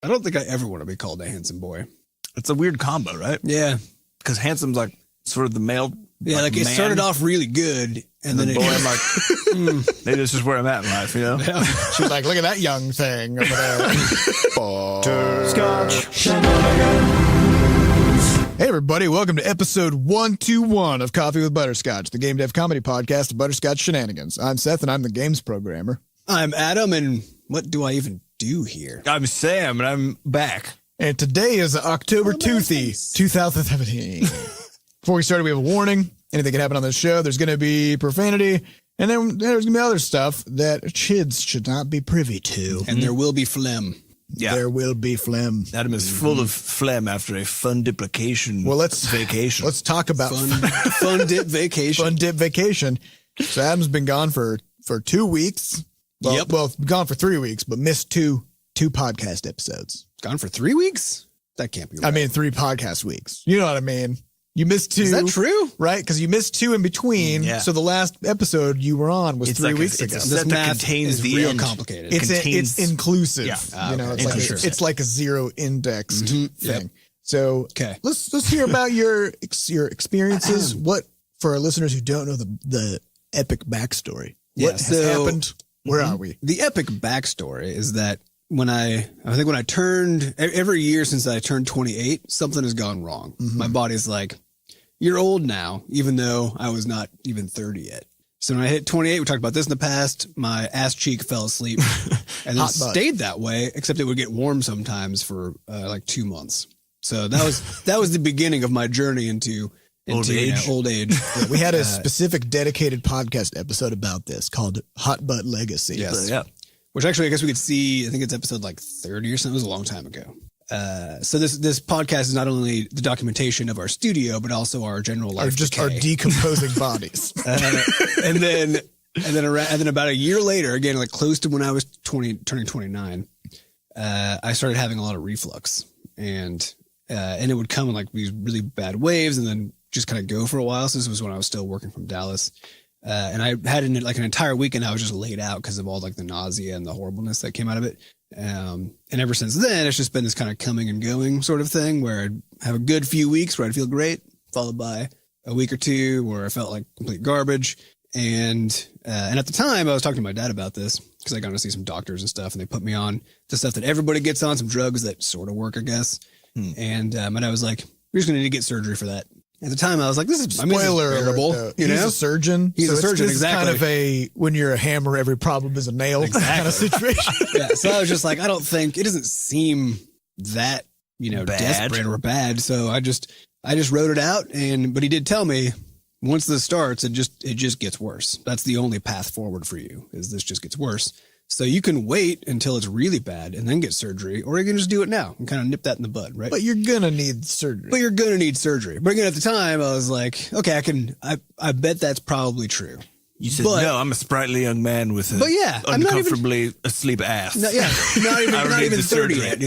I don't think I ever want to be called a handsome boy. It's a weird combo, right? Yeah. Because handsome's like sort of the male. Yeah, like it started off really good, and then boy, I'm like, maybe this is where I'm at in life, you know? Yeah. She's like, look at that young thing over there. Butterscotch. Hey, everybody. Welcome to episode 121 of Coffee with Butterscotch, the game dev comedy podcast of Butterscotch Shenanigans. I'm Seth, and I'm the games programmer. I'm Adam, and what do I even do here? I'm Sam, and I'm back. And today is October 2017. Before we start, we have a warning. Anything can happen on this show. There's going to be profanity, and then there's going to be other stuff that kids should not be privy to. And there will be phlegm. Yeah. There will be phlegm. Adam is full of phlegm after a fun duplication vacation. Let's talk about Fun dip vacation. Fun dip vacation. So Adam's been gone for 2 weeks. Well, well, gone for 3 weeks, but missed two podcast episodes. Gone for 3 weeks? That can't be right. I mean, 3 podcast weeks. You know what I mean? You missed 2. Is that true? Right? Because you missed 2 in between. Yeah. So the last episode you were on was 3 weeks ago. This math contains is the real end. complicated. It's inclusive. Yeah. You know, Okay. it's like a zero indexed thing. Yep. So let's hear about your experiences. What, for our listeners who don't know the epic backstory, what has happened? Where are we? The epic backstory is that when I turned, every year since I turned 28, something has gone wrong. My body's like, you're old now, even though I was not even 30 yet. So when I hit 28, we talked about this in the past, my ass cheek fell asleep and then stayed that way, except it would get warm sometimes for like 2 months. So that was the beginning of my journey into old age. Yeah, we had a specific dedicated podcast episode about this called Hot Butt Legacy. Yes. Yeah. Which actually, I guess we could see, I think it's episode like 30 or something. It was a long time ago. So this podcast is not only the documentation of our studio, but also our general life. Just our decomposing bodies. And then about a year later, again, like close to when I was turning 29, I started having a lot of reflux, and it would come in like these really bad waves, and then just kind of go for a while. So this was when I was still working from Dallas. And I had an entire weekend I was just laid out because of all like the nausea and the horribleness that came out of it. And ever since then, it's just been this kind of coming and going sort of thing where I'd have a good few weeks where I'd feel great, followed by a week or two where I felt like complete garbage. And at the time I was talking to my dad about this because I got to see some doctors and stuff, and they put me on the stuff that everybody gets on, some drugs that sort of work, I guess. And I was like, you're just going to need to get surgery for that. At the time, I was like, this is bearable. He's a surgeon. He's a surgeon, exactly. Kind of a, when you're a hammer, every problem is a nail kind of situation. Yeah, so I was just like, I don't think, it doesn't seem that, bad. Desperate or bad. So I just wrote it out. But he did tell me, once this starts, it just gets worse. That's the only path forward for you, is this just gets worse. So you can wait until it's really bad and then get surgery, or you can just do it now and kind of nip that in the bud, right? But you're going to need surgery. But again, at the time, I was like, okay, I bet that's probably true. You said, no, I'm a sprightly young man with an uncomfortably asleep ass. Not even 30 yet,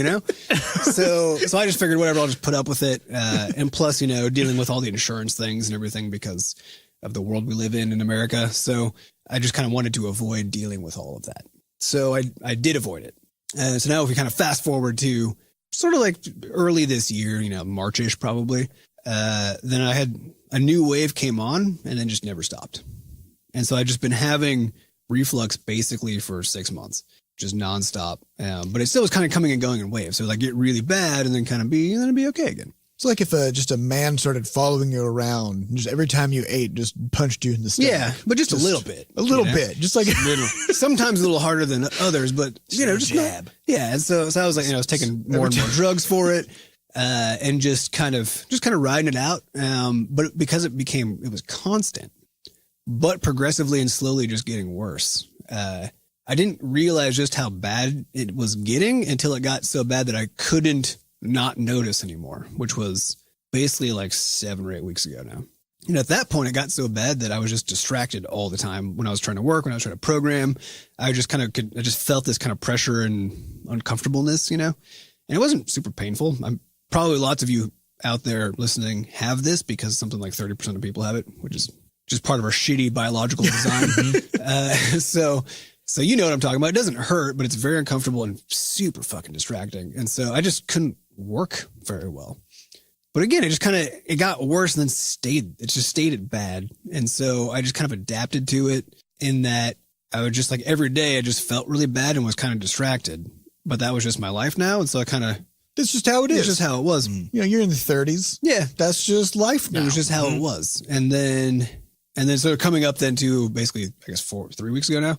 So I just figured, whatever, I'll just put up with it. And plus, dealing with all the insurance things and everything because of the world we live in America. So I just kind of wanted to avoid dealing with all of that. So I did avoid it. So now if we kind of fast forward to sort of like early this year, March-ish probably, then I had a new wave came on and then just never stopped. And so I've just been having reflux basically for 6 months, just nonstop. But it still was kind of coming and going in waves. So like get really bad and then kind of be okay again. It's like if just a man started following you around, just every time you ate, just punched you in the stomach. Yeah, but just a little bit. A little bit. Just like sometimes a little harder than others, but just jab. Yeah. And so I was like, I was taking more and more drugs for it, and just kind of riding it out. But because it was constant, but progressively and slowly just getting worse. I didn't realize just how bad it was getting until it got so bad that I couldn't not notice anymore, which was basically like 7 or 8 weeks ago now. At that point, it got so bad that I was just distracted all the time when I was trying to work, when I was trying to program. I just felt this kind of pressure and uncomfortableness, and it wasn't super painful. Probably lots of you out there listening have this because something like 30% of people have it, which is just part of our shitty biological design. So So you know what I'm talking about. It doesn't hurt, but it's very uncomfortable and super fucking distracting. And so I just couldn't work very well. But again, it got worse and then it just stayed bad. And so I just kind of adapted to it in that I would just like every day I just felt really bad and was kind of distracted. But that was just my life now. And so that's just how it is. It's just how it was. You know, you're in the 30s. Yeah. That's just life now. It was just how it was. And then so coming up then to basically, I guess 4 weeks ago now,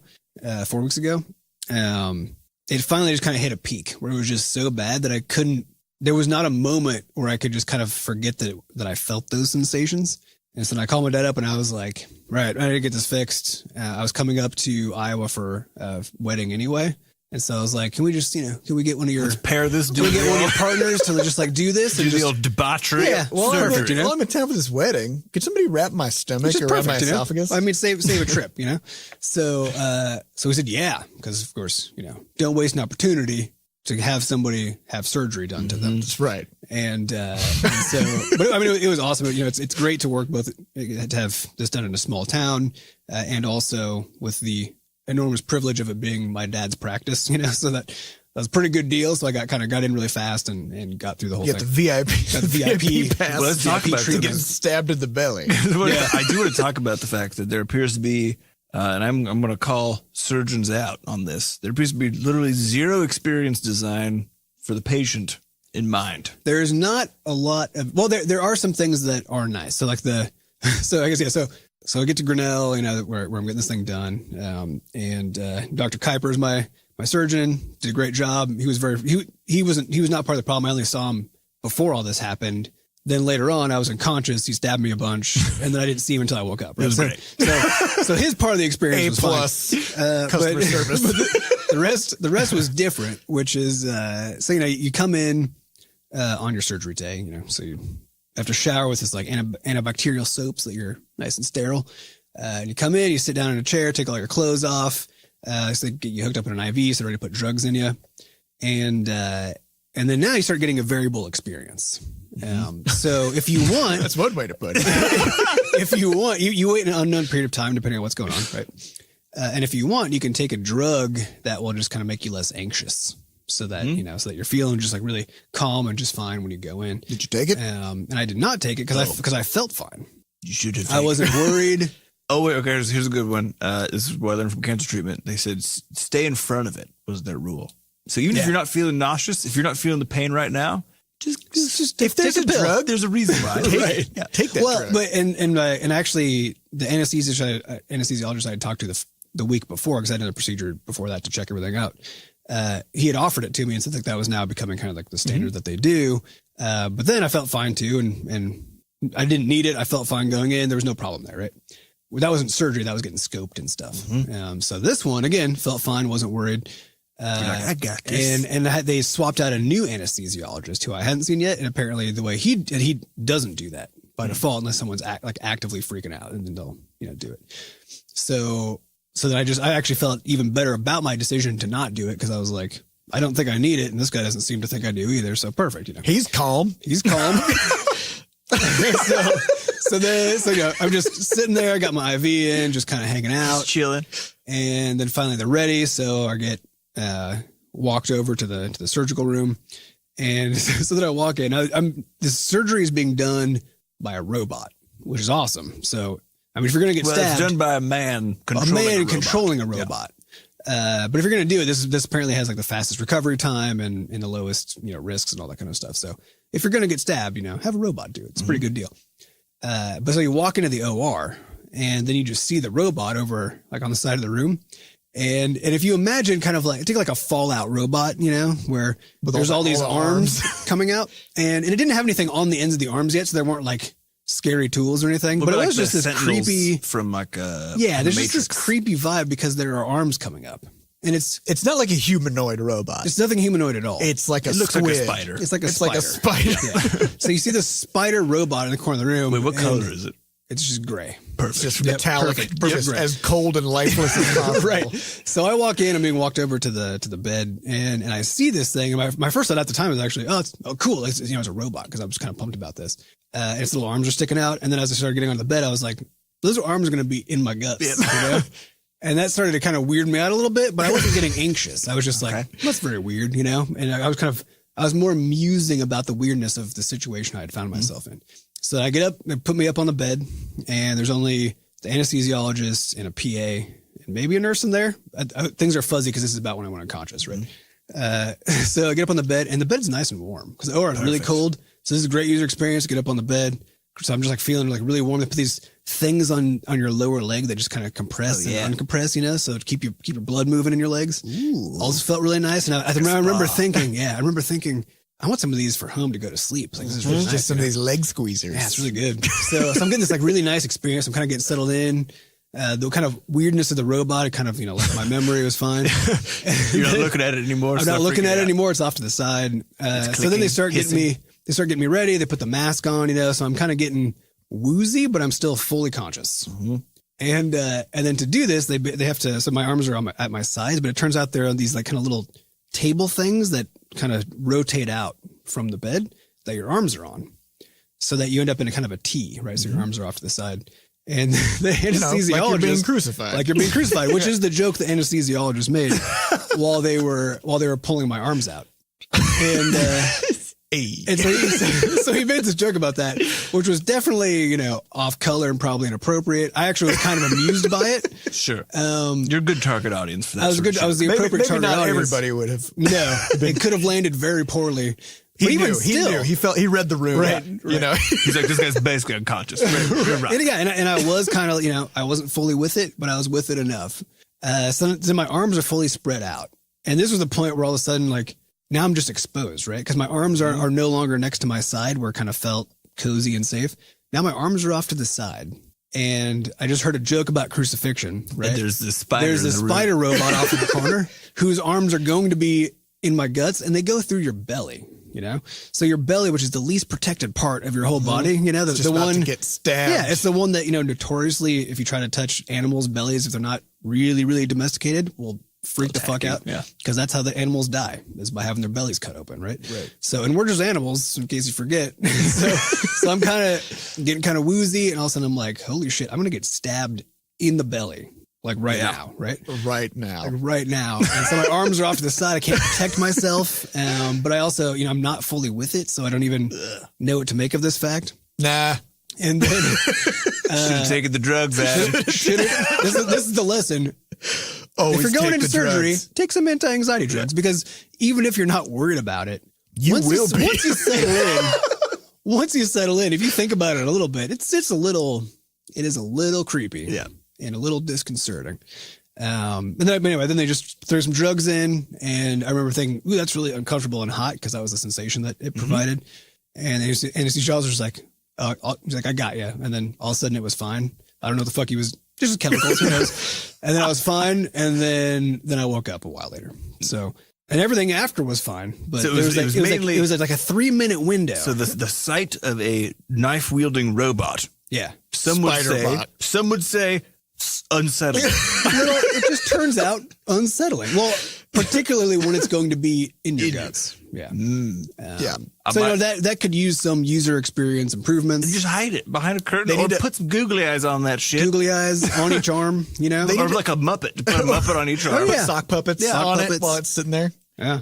4 weeks ago, it finally just kind of hit a peak where it was just so bad that there was not a moment where I could just kind of forget that I felt those sensations. And so then I called my dad up and I was like, right, I need to get this fixed. I was coming up to Iowa for a wedding anyway. And so I was like, can we just, can we get one of your, let's pair this, can we get one of your partners to just like do this? Do the old debauchery. Yeah. Well, I'm in town for this wedding. Could somebody wrap my stomach around my esophagus? I mean, save a trip, So we said, yeah, because of course, don't waste an opportunity to have somebody have surgery done to them. That's right. And so, but I mean, it was awesome. It's great to work to have this done in a small town, and also with the enormous privilege of it being my dad's practice, so that was a pretty good deal. So I got in really fast and got through the whole thing. The VIP, got the VIP pass. Well, let's talk about getting stabbed in the belly. Yeah, I do want to talk about the fact that there appears to be, and I'm going to call surgeons out on this. There appears to be literally zero experience design for the patient in mind. There's not a lot of, well, there are some things that are nice. So like so I guess, yeah. So I get to Grinnell, where I'm getting this thing done. And Dr. Kuiper is my surgeon, did a great job. He was he was not part of the problem. I only saw him before all this happened. Then later on, I was unconscious. He stabbed me a bunch, and then I didn't see him until I woke up. Right? It was great. So his part of the experience was fine. Customer service. But the rest was different, which is you come in on your surgery day, so you have to shower with this like antibacterial soap so that you're nice and sterile. And you come in, you sit down in a chair, take all your clothes off. So they get you hooked up in an IV, so they're ready to put drugs in you. And then now you start getting a variable experience. So if you want, that's one way to put it. If you want, you wait an unknown period of time, depending on what's going on. Right. And if you want, you can take a drug that will just kind of make you less anxious. So that, so that you're feeling just like really calm and just fine when you go in. Did you take it? And I did not take it because I felt fine. You should have. I wasn't worried. Oh, wait. Okay. Here's a good one. This is what I learned from cancer treatment. They said, stay in front of it was their rule. So even if you're not feeling nauseous, if you're not feeling the pain right now, just if there's a drug, there's a reason why. Take that drug. But, and actually the anesthesiologist I had talked to the week before, because I did a procedure before that to check everything out. He had offered it to me and said that was now becoming kind of like the standard that they do. But then I felt fine too. And I didn't need it. I felt fine going in. There was no problem there. Right. Well, that wasn't surgery. That was getting scoped and stuff. So this one again, felt fine. Wasn't worried. I got this. And they swapped out a new anesthesiologist who I hadn't seen yet. And apparently the way he doesn't do that by default, unless someone's actively freaking out, and then they'll, do it. So then I actually felt even better about my decision to not do it. Cause I was like, I don't think I need it. And this guy doesn't seem to think I do either. So perfect. He's calm. So I'm just sitting there. I got my IV in, just kind of hanging out, just chilling. And then finally they're ready. So I get, walked over to the surgical room, and so that I walk in, this surgery is being done by a robot, which is awesome. So, I mean, if you're going to get stabbed, it's done by a man controlling a robot. But if you're going to do it, this apparently has like the fastest recovery time and the lowest, risks and all that kind of stuff. So if you're going to get stabbed, have a robot do it. It's a pretty good deal. But so you walk into the OR, and then you just see the robot over like on the side of the room. And if you imagine kind of like, take like a Fallout robot, where there's all these arms coming out, and it didn't have anything on the ends of the arms yet. So there weren't like scary tools or anything, but it was just this creepy from like there's just this creepy vibe because there are arms coming up, and it's not like a humanoid robot. It's nothing humanoid at all. It's like it looks like a spider. It's like a spider. Yeah. So you see this spider robot in the corner of the room. Wait, what color is it? It's just gray. Perfect. It's just metallic. Perfect. As cold and lifeless as possible. Right. So I walk in, I'm being walked over to the bed, and I see this thing. And my first thought at the time was actually, cool. It's a robot, because I was kind of pumped about this. And its little arms are sticking out. And then as I started getting on the bed, I was like, those arms are going to be in my guts. And that started to kind of weird me out a little bit, but I wasn't getting anxious. I was just like, that's very weird, you know? And I was more musing about the weirdness of the situation I had found myself in. So I get up, they put me up on the bed, and there's only the anesthesiologist and a PA and maybe a nurse in there. Things are fuzzy because this is about when I went unconscious, right? So I get up on the bed, and the bed's nice and warm because the OR is really cold. So this is a great user experience. Get up on the bed. So I'm just like feeling like really warm. They put these things on your lower leg that just kind of compress and uncompress, you know, so to keep your blood moving in your legs. Ooh. Also felt really nice. And I remember thinking, I want some of these for home to go to sleep. Like, this is really nice, just some of these leg squeezers. Yeah, it's really good. So I'm getting this like really nice experience. I'm kind of getting settled in. The kind of weirdness of the robot, it kind of, left my memory. It was fine. You're not looking at it anymore. I'm not looking at it anymore. It's off to the side. So then they start getting me ready. They put the mask on, so I'm kind of getting woozy, but I'm still fully conscious. Mm-hmm. And then to do this, they have to, so my arms are at my sides, but it turns out there are these like kind of little table things that kind of rotate out from the bed that your arms are on, so that you end up in a kind of a T, right? So your arms are off to the side. And the anesthesiologist, like you're being crucified. Like you're being crucified, which is the joke the anesthesiologist made while they were pulling my arms out. And so he made this joke about that, which was definitely, off color and probably inappropriate. I actually was kind of amused by it. Sure. You're a good target audience for that. I was the appropriate target not audience. Everybody would have. No, it could have landed very poorly. He knew. He read the room. Right. He's like, this guy's basically unconscious. Right. And I was kind of, I wasn't fully with it, but I was with it enough. So then my arms are fully spread out. And this was the point where all of a sudden, like, now I'm just exposed, right? Because my arms are no longer next to my side where it kind of felt cozy and safe. Now my arms are off to the side. And I just heard a joke about crucifixion, right? And there's this spider. There's a spider robot off in the corner whose arms are going to be in my guts, and they go through your belly. So your belly, which is the least protected part of your whole body, the one to get stabbed. Yeah, it's the one that, notoriously, if you try to touch animals' bellies, if they're not really, really domesticated, will freak the fuck out. Yeah. Because that's how the animals die, is by having their bellies cut open, right? Right. So, and we're just animals, in case you forget. so I'm kind of getting kind of woozy, and all of a sudden I'm like, holy shit, I'm going to get stabbed in the belly. Like now, right? Right now. Like right now. And so my arms are off to the side. I can't protect myself. But I also, I'm not fully with it. So I don't even know what to make of this fact. Nah. And then. Should have taken the drugs, Adam. This is the lesson. Always if you're going into surgery, drugs. take some anti-anxiety drugs, because even if you're not worried about it, once you settle in, if you think about it a little bit, it is a little creepy. Yeah. And a little disconcerting. And then they just threw some drugs in, and I remember thinking, ooh, that's really uncomfortable and hot, because that was the sensation that it provided. And the anesthesiologist was like, he's like, I got you. And then all of a sudden it was fine. I don't know what the fuck he was, just chemicals, who knows? And then I was fine. And then I woke up a while later. So, and everything after was fine, but so it was like a 3-minute window. So the sight of a knife wielding robot. Yeah. Some would say unsettling. It just turns out unsettling. Well, particularly when it's going to be in your guts. Yeah. So that could use some user experience improvements. Just hide it behind a curtain, or put some googly eyes on that shit. Googly eyes on each arm, or like a Muppet. Put a Muppet on each arm. Sock puppets on it while it's sitting there. Yeah.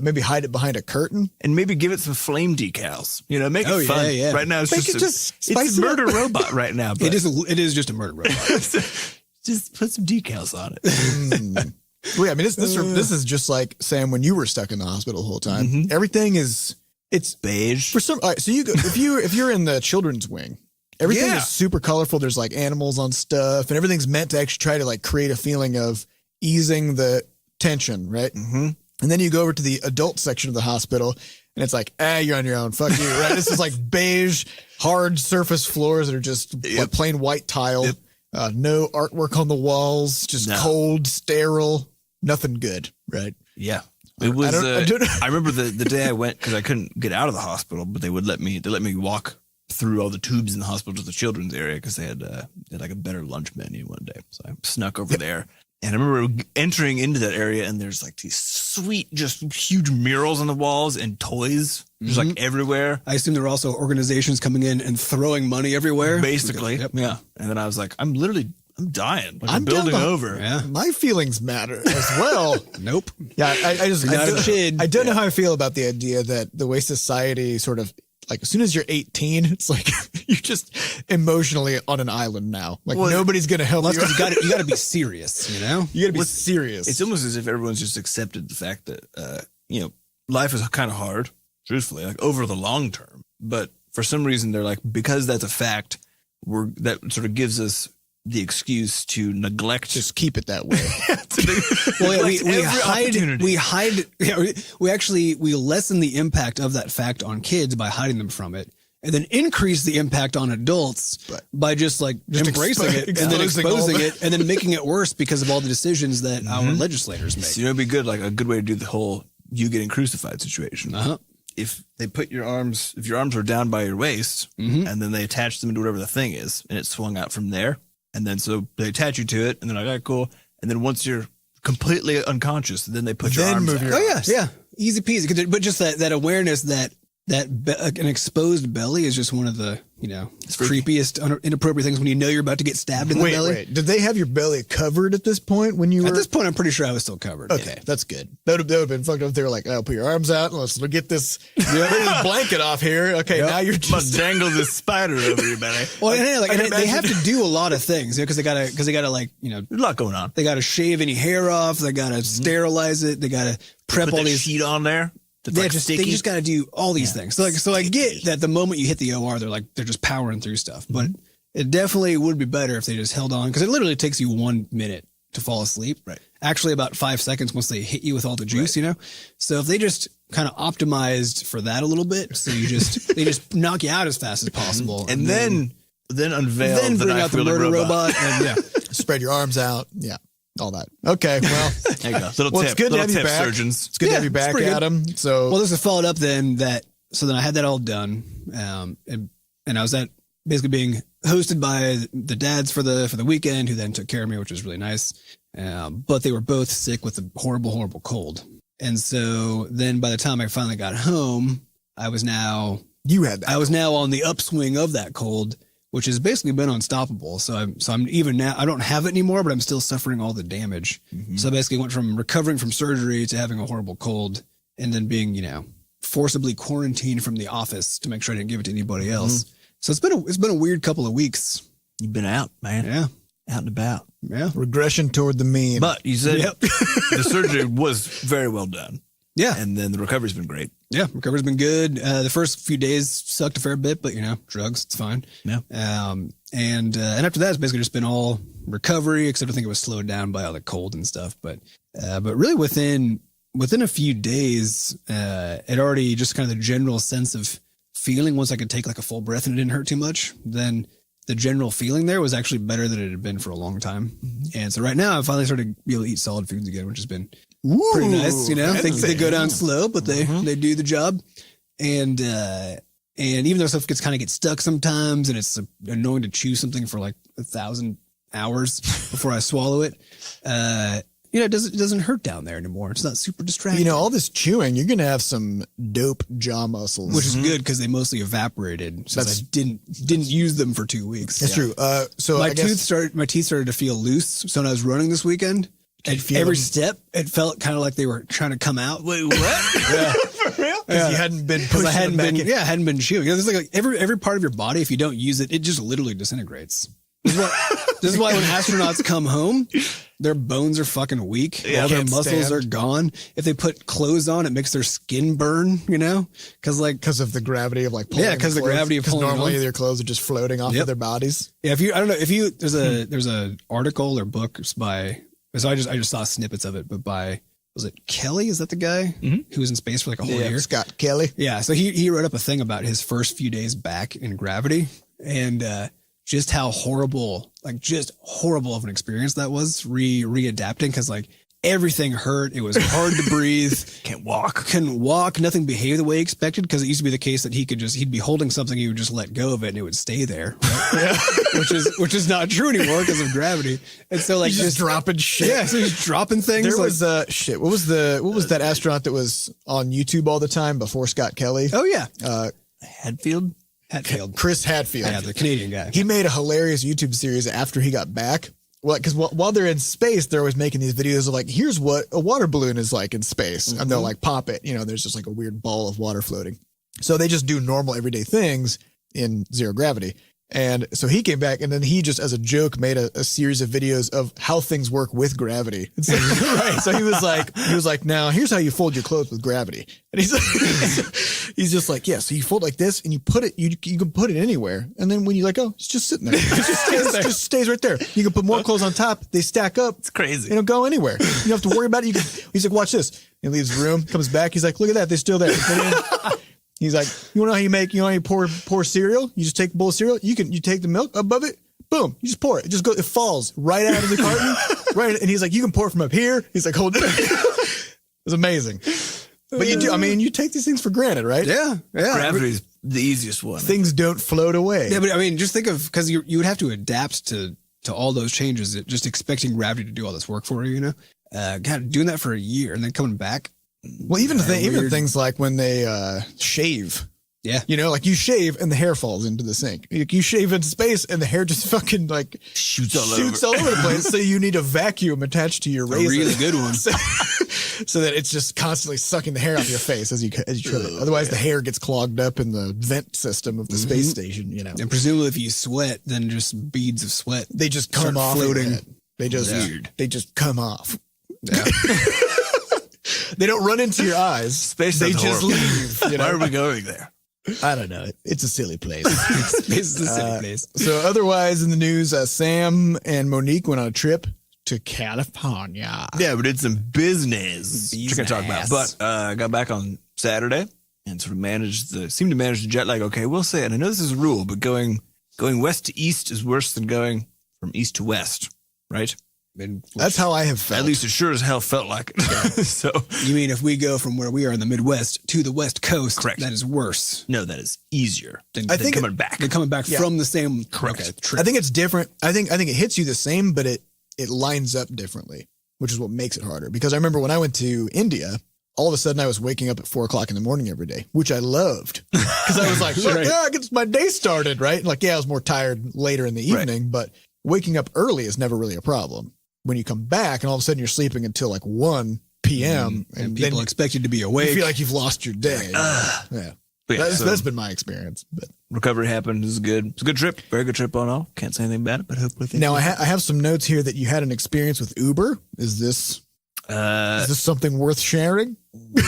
Maybe hide it behind a curtain, and maybe give it some flame decals. Make it fun. Yeah. Right now, it's a murder robot. Right now, but it is just a murder robot. Just put some decals on it. Well, yeah, I mean, this is just like, Sam, when you were stuck in the hospital the whole time. Mm-hmm. Everything it's beige for some. All right, so you go if you're in the children's wing. Everything is super colorful. There's like animals on stuff, and everything's meant to actually try to like create a feeling of easing the tension, right? Mm-hmm. And then you go over to the adult section of the hospital, and it's like, you're on your own. Fuck you, right? This is like beige, hard surface floors that are just like plain white tile. Yep. No artwork on the walls, just cold, sterile, nothing good, right? Yeah. It was. I remember the day I went, because I couldn't get out of the hospital, but they let me walk through all the tubes in the hospital to the children's area, because they had like a better lunch menu one day. So I snuck over there. And I remember entering into that area, and there's like these sweet, just huge murals on the walls and toys just like everywhere. I assume there were also organizations coming in and throwing money everywhere. Basically. Yeah. And then I was like, I'm I'm dying. Like I'm I'm building down over. Yeah. My feelings matter as well. Nope. Yeah, I don't know how I feel about the idea that the way society sort of like as soon as you're 18, it's like you're just emotionally on an island now. Like nobody's gonna help you. You got to be serious. You know, you got to be serious. It's almost as if everyone's just accepted the fact that life is kind of hard, truthfully, like over the long term. But for some reason, they're like, because that's a fact, that sort of gives us the excuse to neglect. Just keep it that way. We lessen the impact of that fact on kids by hiding them from it, and then increase the impact on adults by just embracing it and then exposing it and then making it worse because of all the decisions that our legislators make. So, it'd be good, like a good way to do the whole you getting crucified situation. Uh-huh. If they put if your arms are down by your waist, and then they attach them to whatever the thing is, and it's swung out from there, and then so they attach you to it, and then like, okay, cool. And then once you're completely unconscious, then they put your arms out. Yeah, easy peasy. But just that awareness that an exposed belly is just one of the creepiest, inappropriate things when you know you're about to get stabbed in the belly. Wait, did they have your belly covered at this point when you were? At this point, I'm pretty sure I was still covered. Okay, that's good. That would have been fucked up if they were like, "Oh, put your arms out and let's get this blanket off here." Okay, now you're just dangle this spider over your belly. Well, and they have to do a lot of things because they gotta there's a lot going on. They gotta shave any hair off. They gotta sterilize it. They gotta prep put all these sheet on there. They just got to do all these things. So I get that the moment you hit the OR, they're just powering through stuff. But it definitely would be better if they just held on, because it literally takes you 1 minute to fall asleep. Right. Actually, about 5 seconds once they hit you with all the juice. So if they just kind of optimized for that a little bit, so they just knock you out as fast as possible, and then unveil, then bring out the murder robot, and spread your arms out. Yeah. All that. Okay, well, there you go. It's good to have you back. Surgeons. It's good to have you back, Adam. So, this is followed up then then I had that all done, and I was basically being hosted by the dads for the weekend, who then took care of me, which was really nice. But they were both sick with a horrible, horrible cold, and so then by the time I finally got home, I was now on the upswing of that cold, which has basically been unstoppable. So I'm even now, I don't have it anymore, but I'm still suffering all the damage. So I basically went from recovering from surgery to having a horrible cold, and then being, forcibly quarantined from the office to make sure I didn't give it to anybody else. So it's been a weird couple of weeks. You've been out, man. Yeah. Out and about. Yeah. Regression toward the mean. But you said the surgery was very well done. Yeah. And then the recovery's been great. Yeah, recovery's been good. The first few days sucked a fair bit, but drugs, it's fine. Yeah. And after that, it's basically just been all recovery, except I think it was slowed down by all the cold and stuff. But really within a few days, it already just kind of the general sense of feeling, once I could take like a full breath and it didn't hurt too much, then the general feeling there was actually better than it had been for a long time. And so right now I finally started to be able to eat solid foods again, which has been pretty nice. They go down slow, but they do the job. And even though stuff gets stuck sometimes, and it's annoying to chew something for like 1,000 hours before I swallow it, it doesn't hurt down there anymore. It's not super distracting. All this chewing, you're gonna have some dope jaw muscles, which is good because they mostly evaporated since I didn't use them for 2 weeks. That's true. So my teeth started to feel loose. So when I was running this weekend, at every step, it felt kind of like they were trying to come out. Wait, what? Yeah. For real? Because you hadn't been pushing I hadn't them been, back in. I hadn't been chewing. There's like every part of your body, if you don't use it, it just literally disintegrates. This is why when astronauts come home, their bones are fucking weak. Yeah, all their muscles are gone. If they put clothes on, it makes their skin burn, because of the gravity of pulling. Yeah, because the gravity of pulling. Normally their clothes are just floating off of their bodies. Yeah, there's a article or book by, so I just saw snippets of it, but was it Kelly? Is that the guy who was in space for like a whole year? Scott Kelly. Yeah, so he wrote up a thing about his first few days back in gravity, and just how horrible of an experience that was, readapting, because everything hurt. It was hard to breathe. Couldn't walk. Nothing behaved the way he expected, because it used to be the case that he'd be holding something, he would just let go of it and it would stay there. Right? which is not true anymore because of gravity. And so he's just dropping shit. Yeah, so he's dropping things. There was shit. What was that astronaut that was on YouTube all the time before Scott Kelly? Oh yeah. Hatfield. Chris Hadfield. Yeah, the Canadian guy. He made a hilarious YouTube series after he got back Well, because while they're in space, they're always making these videos of like, here's what a water balloon is like in space. And they'll like pop it, there's just like a weird ball of water floating. So they just do normal everyday things in zero gravity. And so he came back and then he just as a joke made a series of videos of how things work with gravity. So, right. So he was like, now here's how you fold your clothes with gravity. And he's like, he's just like, yeah, so you fold like this and you put it, you can put it anywhere. And then when you let go, it's just sitting there. It just stays right there. You can put more clothes on top. They stack up. It's crazy. They don't go anywhere. You don't have to worry about it. He's like, watch this. He leaves the room, comes back. He's like, look at that. They're still there. He's like, you know how you pour cereal? You just take a bowl of cereal. You take the milk above it. Boom. You just pour it. It falls right out of the carton. Right. And he's like, you can pour it from up here. He's like, hold it. It's amazing. But you take these things for granted, right? Yeah. Gravity's the easiest one. Things don't float away. Yeah. But just think of, cause you would have to adapt to all those changes, just expecting gravity to do all this work for you, God, doing that for a year and then coming back. Well, even things like when they shave. Yeah. Like you shave and the hair falls into the sink. You shave in space and the hair just fucking like shoots all over the place. So you need a vacuum attached to your razor. A really good one. So that it's just constantly sucking the hair off your face as you trim it. Otherwise the hair gets clogged up in the vent system of the space station, And presumably if you sweat, then just beads of sweat. They just come off floating. They just come off. Yeah. They don't run into your eyes. Space they just leave. Why are we going there? I don't know. It's a silly place. Space is a silly place. So otherwise in the news, Sam and Monique went on a trip to California. Yeah, we did some business. Which I can talk about. But I got back on Saturday and sort of seemed to manage the jet lag. Okay, we'll say, and I know this is a rule, but going west to east is worse than going from east to west, right? That's how I have felt. At least it sure as hell felt like it. So you mean if we go from where we are in the Midwest to the West Coast, correct. That is worse. No, that is easier than coming back. They're coming back from the same trip. I think it's different. I think it hits you the same, but it lines up differently, which is what makes it harder. Because I remember when I went to India, all of a sudden I was waking up at 4:00 in the morning every day, which I loved because I was like, I get my day started, right? Like, I was more tired later in the evening, but waking up early is never really a problem. When you come back and all of a sudden you're sleeping until like 1 p.m. and people expect you to be awake. You feel like you've lost your day. Yeah. That's been my experience. But recovery happened. It was good. It's a good trip. Very good trip on all. Can't say anything about it, but hopefully. Now I have some notes here that you had an experience with Uber. Is this something worth sharing? Which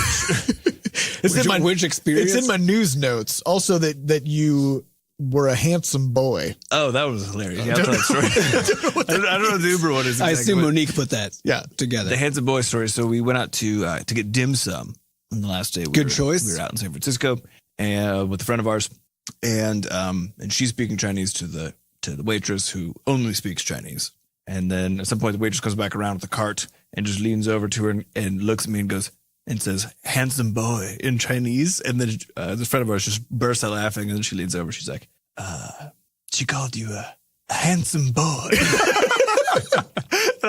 experience? It's in my news notes. Also that you were a handsome boy. Oh, that was hilarious. Yeah, I'll tell that story. I don't know what the Uber one is. Exactly, I assume Monique put that together. The handsome boy story. So we went out to get dim sum on the last day. Good choice. We were out in San Francisco and with a friend of ours, and she's speaking Chinese to the waitress who only speaks Chinese. And then at some point, the waitress comes back around with the cart and just leans over to her and looks at me and goes and says, "Handsome boy" in Chinese. And then this friend of ours just bursts out laughing, and then she leans over. She's like, she called you a handsome boy. And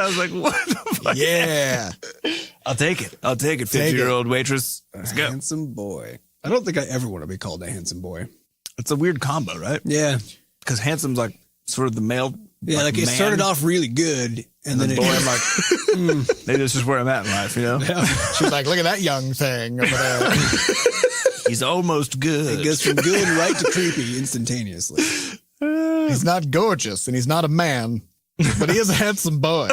I was like, what the fuck? Yeah. I'll take it. 50-year-old waitress. Let's go. Handsome boy. I don't think I ever want to be called a handsome boy. It's a weird combo, right? Yeah. Because handsome's like sort of the male. Yeah, like it started off really good. And then boy, I'm like, maybe this is where I'm at in life, Yeah. She's like, look at that young thing over there. He's almost good. It goes from good right to creepy instantaneously. He's not gorgeous and he's not a man, but he is a handsome boy.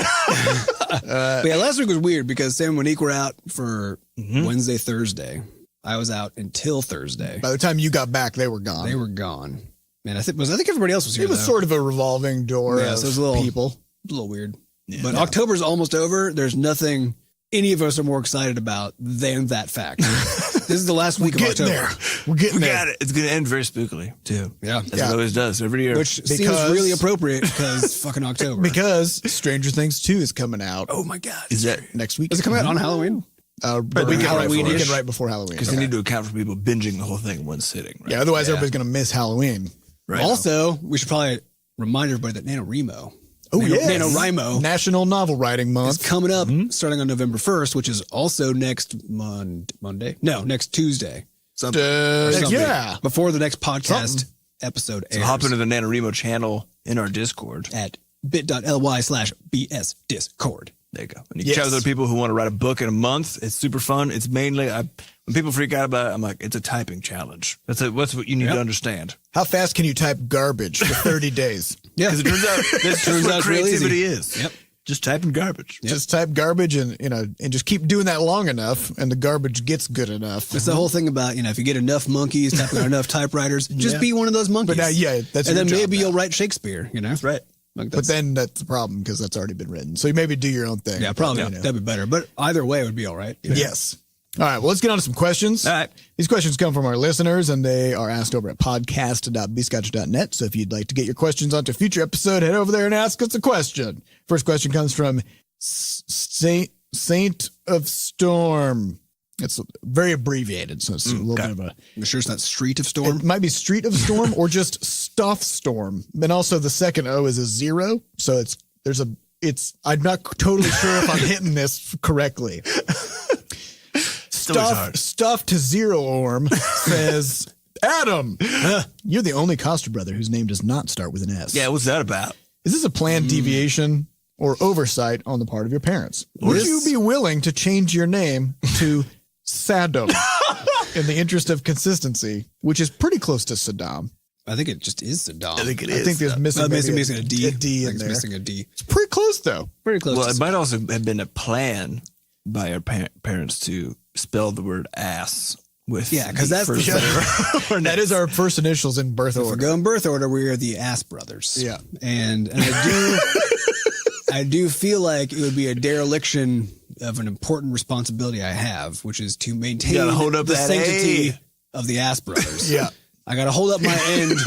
But last week was weird because Sam and Monique were out for Wednesday, Thursday. I was out until Thursday. By the time you got back, they were gone. They were gone. Man, I think everybody else was here. It was sort of a revolving door. Yeah, so it was a little weird. Yeah, but October's almost over. There's nothing any of us are more excited about than that fact. This is the last week of October. We're getting there. Got it. It's going to end very spookily, too. Yeah. As it always does every year. Which seems really appropriate because fucking October. Because Stranger Things 2 is coming out. Oh, my God. Is that next week? Is it coming out on Halloween? Weekend right before Halloween. Because they need to account for people binging the whole thing in one sitting. Right? Yeah, otherwise everybody's going to miss Halloween. Right. Also, we should probably remind everybody that NaNoWriMo. NaNoWriMo. National Novel Writing Month. It's coming up starting on November 1st, which is also next Monday. No, next Tuesday. Something. Yeah. Before the next podcast episode airs. So hop into the NaNoWriMo channel in our Discord. At bit.ly/BS Discord. There you go. And you can chat with other people who want to write a book in a month. It's super fun. It's mainly, when people freak out about it, I'm like, it's a typing challenge. That's what you need to understand. How fast can you type garbage for 30 days? Yeah. Because it turns out that's what creativity is. Yep. Just typing garbage. Yep. Just type garbage and just keep doing that long enough and the garbage gets good enough. That's the whole thing about, if you get enough monkeys typing on enough typewriters, just be one of those monkeys. But now, that's and your then job maybe now. you'll write Shakespeare, That's right. But then that's the problem because that's already been written. So you maybe do your own thing. Yeah, probably. That'd be better. But either way, it would be all right. Yes. All right. Well, let's get on to some questions. All right. These questions come from our listeners, and they are asked over at podcast.bscotch.net. So if you'd like to get your questions onto a future episode, head over there and ask us a question. First question comes from Saint of Storm. It's very abbreviated, so it's a little bit of a... I'm sure it's not Street of Storm. It might be Street of Storm or just Stuff Storm. And also the second O is a 0. So I'm not totally sure if I'm hitting this correctly. Stuff to 0 Orm says, Adam, you're the only Coster brother whose name does not start with an S. Yeah, what's that about? Is this a planned deviation or oversight on the part of your parents? Would you be willing to change your name to Saddam in the interest of consistency, which is pretty close to Saddam? I think it just is Saddam. I think it is. I think there's missing a D. A D in it's there. missing a D. It's pretty close, though. Pretty close. Well, to it might also have been a plan by our parents to spell the word ass with because that's first letter. That is our first initials in birth If we order. go in birth order, we are the Ass Brothers. Yeah. And I do feel like it would be a dereliction of an important responsibility I have, which is to maintain gotta hold up the that sanctity A. of the Ass Brothers. Yeah. I got to hold up my end.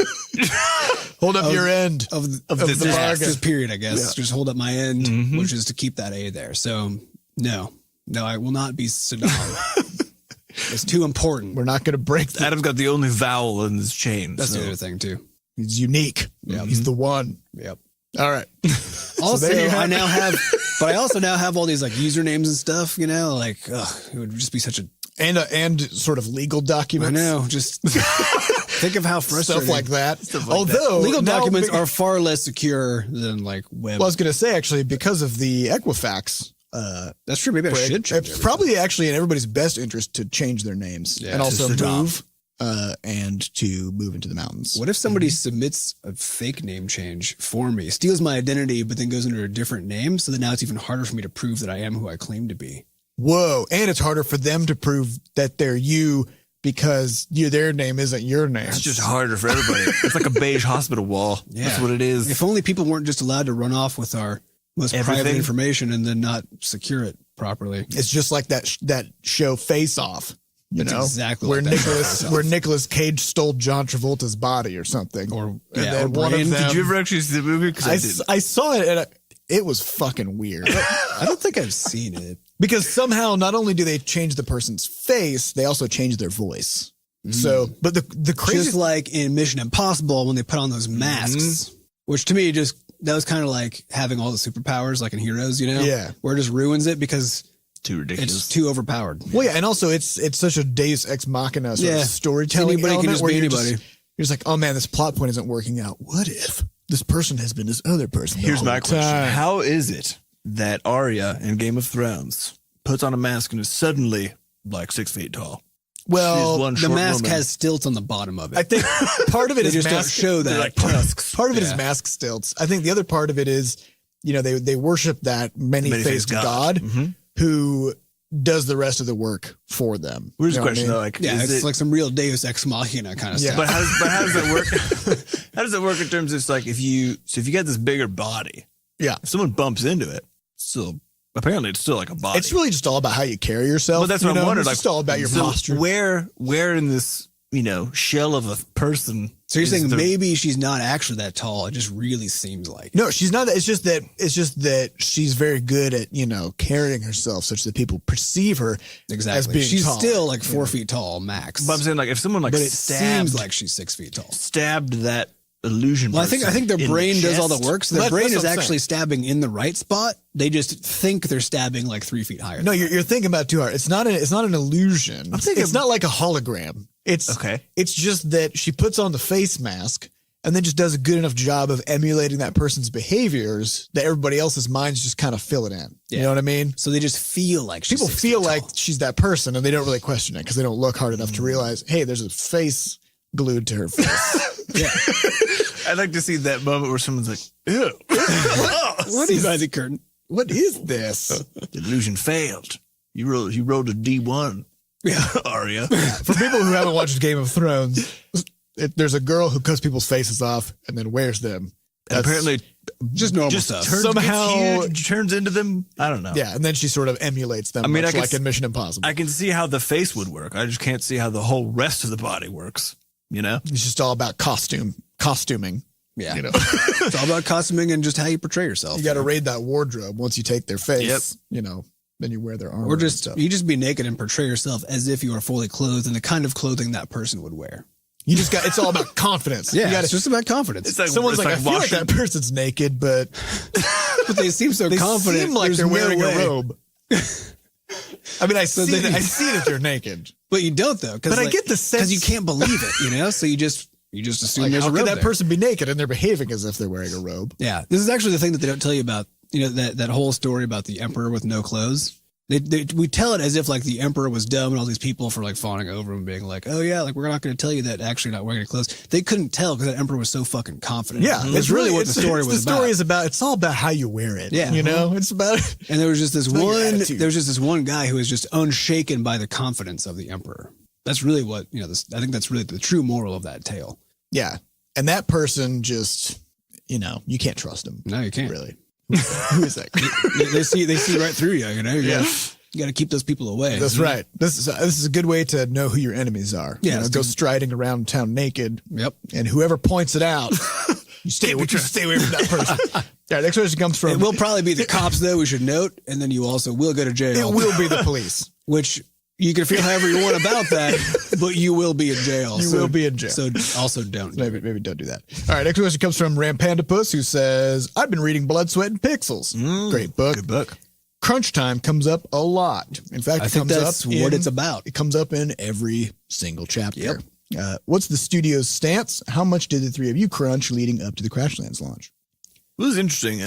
Hold up your end of the the bargain. this period, I guess. Yeah. Just hold up my end, which is to keep that A there. So, no, I will not be Saddam. It's too important. We're not going to break that. Adam's got the only vowel in this chain. That's so. the other thing, too. He's unique. Yeah. He's the one. Yep. All right. Also, there you have I also now have all these like usernames and stuff, like, it would just be such a. And sort of legal documents. I know. Just think of how frustrating. Stuff like that. Although legal documents are far less secure than like web. Well, I was going to say, actually, because of the Equifax. That's true. Maybe I should change It's probably actually in everybody's best interest to change their names and also move and to move into the mountains. What if somebody submits a fake name change for me, steals my identity, but then goes under a different name so that now it's even harder for me to prove that I am who I claim to be? Whoa. And it's harder for them to prove that they're you because their name isn't your name. It's just harder for everybody. It's like a beige hospital wall. Yeah. That's what it is. If only people weren't just allowed to run off with our most private information and then not secure it properly. It's just like that show Face Off. Exactly where Nicolas Cage stole John Travolta's body or something. Or one of them, did you ever actually see the movie? I saw it and it was fucking weird. I don't think I've seen it. Because somehow not only do they change the person's face, they also change their voice. So, but the crazy, just like in Mission Impossible when they put on those masks, which to me that was kind of like having all the superpowers like in Heroes, Yeah. where it just ruins it because too ridiculous. It's too overpowered. Well, yeah, and also it's such a Deus Ex Machina sort of storytelling anybody element can just where be you're anybody. you're just like, oh man, this plot point isn't working out. What if this person has been this other person? Here's my question: how is it that Arya in Game of Thrones puts on a mask and is suddenly like 6 feet tall? Well, the mask has stilts on the bottom of it. I think part of it is just don't mask. show that. Like tusks. Part of it is mask stilts. I think the other part of it is, they worship that many-faced God who does the rest of the work for them. Here's a question though, like, it's like some real Deus Ex Machina kind of stuff. But how does that work? How does it work in terms of it's like if you got this bigger body, if someone bumps into it, apparently it's still like a body. It's really just all about how you carry yourself. Well, that's what I'm wondering. It's just all about your posture. Where in this shell of a person? So you're saying maybe she's not actually that tall. It just really seems like. No, she's not. It's just that she's very good at, carrying herself such that people perceive her as being she's tall. still like 4 feet tall max. But I'm saying like if someone like but it seems like she's 6 feet tall. Stabbed that illusion. Well, I think their brain does all the work. So their brain is actually stabbing in the right spot. They just think they're stabbing like 3 feet higher. No, you're thinking about it too hard. It's not an illusion. It's not like a hologram. It's just that she puts on the face mask and then just does a good enough job of emulating that person's behaviors that everybody else's minds just kind of fill it in. Yeah. You know what I mean? So they just feel like she's People 6 feel feet like tall. she's that person and they don't really question it because they don't look hard enough to realize, hey, there's a face glued to her face. Yeah. I'd like to see that moment where someone's like, ew. What is behind the curtain? What is this? The illusion failed. You rolled a D1. Yeah. Arya. For people who haven't watched Game of Thrones, there's a girl who cuts people's faces off and then wears them. And apparently Just normal just stuff. Somehow- turns into them. I don't know. Yeah, and then she sort of emulates them, I mean, much I like can in Mission Impossible. I can see how the face would work. I just can't see how the whole rest of the body works. You know? It's just all about costuming. Yeah. You know, It's all about costuming and just how you portray yourself. you got to raid that wardrobe once you take their face. Yep. You know, then you wear their armor. Or and just stuff. you just be naked and portray yourself as if you are fully clothed in the kind of clothing that person would wear. You just got. It's all about confidence. Yeah, you gotta, it's just about confidence. It's like someone's like, I feel like washing- that person's naked, but But they seem so they confident. seem like There's they're no wearing way. a robe. I mean, I see then- that they're naked. But you don't though. But I get the sense- because you can't believe it. You know, so you just assume Like, there's how a could robe that there. person be naked and they're behaving as if they're wearing a robe? Yeah, this is actually the thing that they don't tell you about. You know, that whole story about the emperor with no clothes. We tell it as if like the emperor was dumb and all these people for like fawning over him, being like, "Oh yeah, like we're not going to tell you that actually not wearing any clothes." They couldn't tell because that emperor was so fucking confident. Yeah, it's really what the story was The story is about. It's all about how you wear it. Yeah. you know, it's about. And there was just this about your one. attitude. There was just this one guy who was just unshaken by the confidence of the emperor. That's really what I think that's really the true moral of that tale. Yeah, and that person just, you can't trust him. No, you can't. Really. Who is that? They see right through you. You know, you got to keep those people away. That's right. This is a good way to know who your enemies are. Yeah, go striding around town naked. Yep. And whoever points it out, you stay away from that person. All right, next question comes from. It will probably be the cops, though. We should note, and then you also will go to jail. It will be the police. Which you can feel however you want about that, but you will be in jail. You will be in jail. So also don't. Maybe don't do that. All right, next question comes from Rampandapus, who says, "I've been reading Blood, Sweat, and Pixels. Great book. Good book. Crunch time comes up a lot. In fact, I think that's what it's about. It comes up in every single chapter. What's the studio's stance? How much did the three of you crunch leading up to the Crashlands launch?" Well, this is interesting.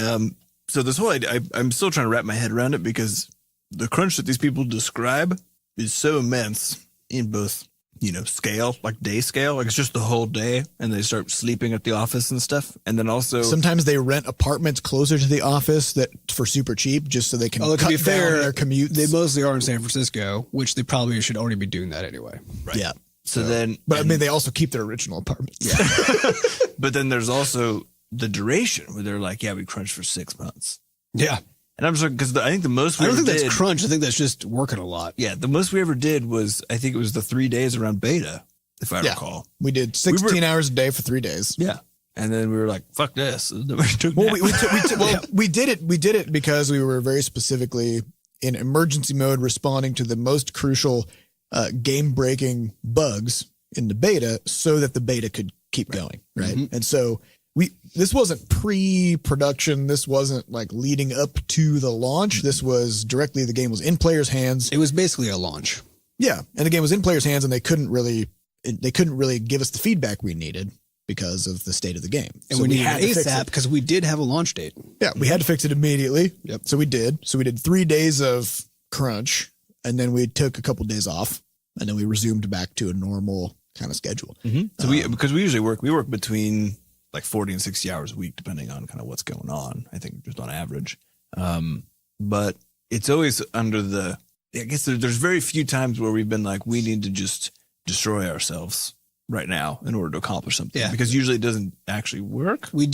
So this whole idea, I'm still trying to wrap my head around it because the crunch that these people describe is so immense in both, scale, like day scale, like it's just the whole day and they start sleeping at the office and stuff. And then also Sometimes they rent apartments closer to the office for super cheap just so they can To cut be down fair, their commutes. they mostly are in San Francisco, which they probably should already be doing that anyway. Yeah. so then, But I mean, they also keep their original apartments. but then there's also the duration where they're like, yeah, we crunched for 6 months. Yeah. And I'm sorry, because I think the most we I don't ever think did, that's crunch. I think that's just working a lot. yeah, the most we ever did was, I think it was the 3 days around beta, if I Yeah. recall. We did 16 hours a day for 3 days. Yeah. And then we were like, fuck this. And then we took Well, naps. we did it because we were very specifically in emergency mode responding to the most crucial game breaking bugs in the beta so that the beta could keep going. Right. Mm-hmm. And so this wasn't pre-production. This wasn't like leading up to the launch. This was directly, the game was in players' hands. It was basically a launch. Yeah. And the game was in players' hands and they couldn't really give us the feedback we needed because of the state of the game. And So we needed had to fix ASAP it. because we did have a launch date. Yeah, we had to fix it immediately. Yep. So we did. So we did 3 days of crunch, and then we took a couple days off, and then we resumed back to a normal kind of schedule. So because we usually work between like 40 and 60 hours a week, depending on kind of what's going on. I think just on average. But it's always under I guess there's very few times where we've been like, we need to just destroy ourselves right now in order to accomplish something. Yeah. Because usually it doesn't actually work. We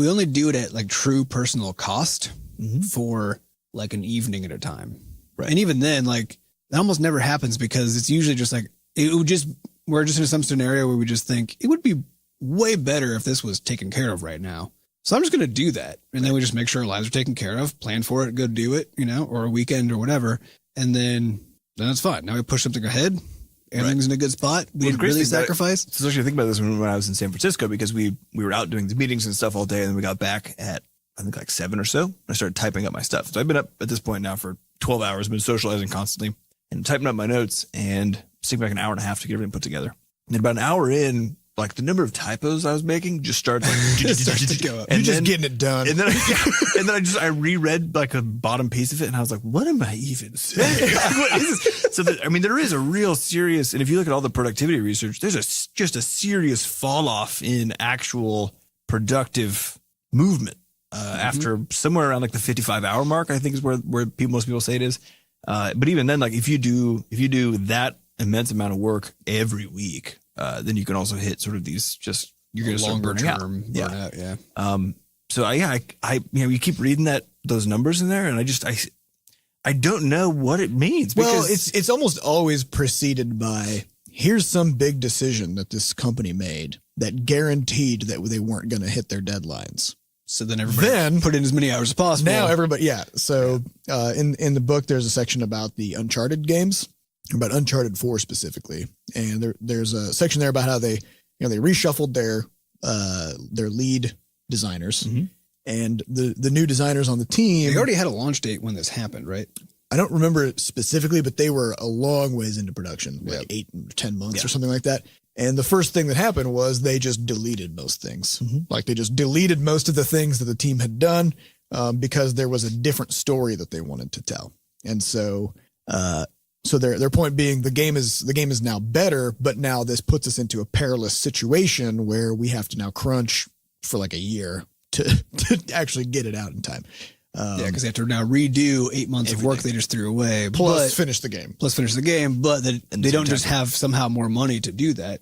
only do it at like true personal cost for like an evening at a time. Right. And even then, like that almost never happens because it's usually just like, we're just in some scenario where we just think it would be way better if this was taken care of right now. So I'm just going to do that. And then we just make sure our lives are taken care of, plan for it, go do it, or a weekend or whatever. And then it's fine. Now we push something ahead. Everything's in a good spot. We didn't really sacrifice. So actually, I think about this when I was in San Francisco because we were out doing the meetings and stuff all day, and then we got back at I think like 7 or so. I started typing up my stuff. So I've been up at this point now for 12 hours, been socializing constantly and typing up my notes, and it's taking back an hour and a half to get everything put together. And about an hour in, like the number of typos I was making just starts like starts to go up. You're just getting it done. And then I reread like a bottom piece of it, and I was like, what am I even saying? What is this? So there is a real serious, and if you look at all the productivity research, there's just a serious fall off in actual productive movement after somewhere around like the 55-hour mark, I think is where most people say it is. But even then, like if you do that immense amount of work every week, then you can also hit sort of these just you're going to start burning out. Burnout, yeah. So I you keep reading those numbers in there, and I don't know what it means. Well, it's almost always preceded by here's some big decision that this company made that guaranteed that they weren't going to hit their deadlines. So then everybody put in as many hours as possible. Now everybody, yeah. So in the book, there's a section about the Uncharted games, about Uncharted 4 specifically, and there's a section there about how they reshuffled their lead designers, and the new designers on the team. They already had a launch date when this happened, right? I don't remember it specifically, but they were a long ways into production, like 8 or 10 months or something like that. And the first thing that happened was they just deleted most things. Like they just deleted most of the things that the team had done because there was a different story that they wanted to tell. And so their point being the game is now better, but now this puts us into a perilous situation where we have to now crunch for like a year to actually get it out in time. Because they have to now redo 8 months of work they just threw away. Plus finish the game. But they don't just have somehow more money to do that.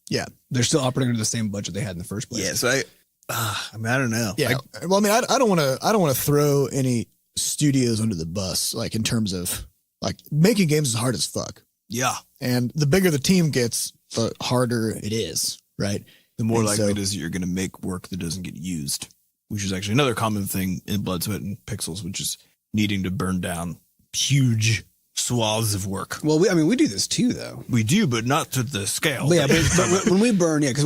Yeah. They're still operating under the same budget they had in the first place. Yeah, so I don't know. Yeah. I don't want to throw any studios under the bus, like in terms of like making games is hard as fuck. Yeah. And the bigger the team gets, the harder it is, right? The more likely it is that you're going to make work that doesn't get used, which is actually another common thing in Blood, Sweat, and Pixels, which is needing to burn down huge swaths of work. Well, we do this too, though. We do, but not to the scale. But but when we burn, because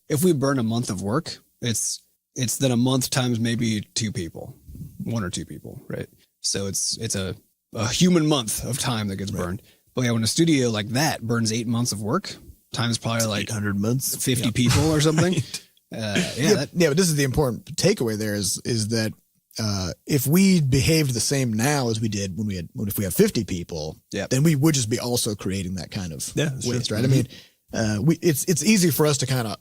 if we burn a month of work, it's then a month times maybe 2 people, 1 or 2 people, right? So it's a human month of time that gets burned. But yeah, when a studio like that burns 8 months of work, times probably like 800 months, 50 people or something. But this is the important takeaway there is that if we behaved the same now as we did if we have 50 people, then we would just be also creating that kind of waste, right? I mean, it's easy for us to kind of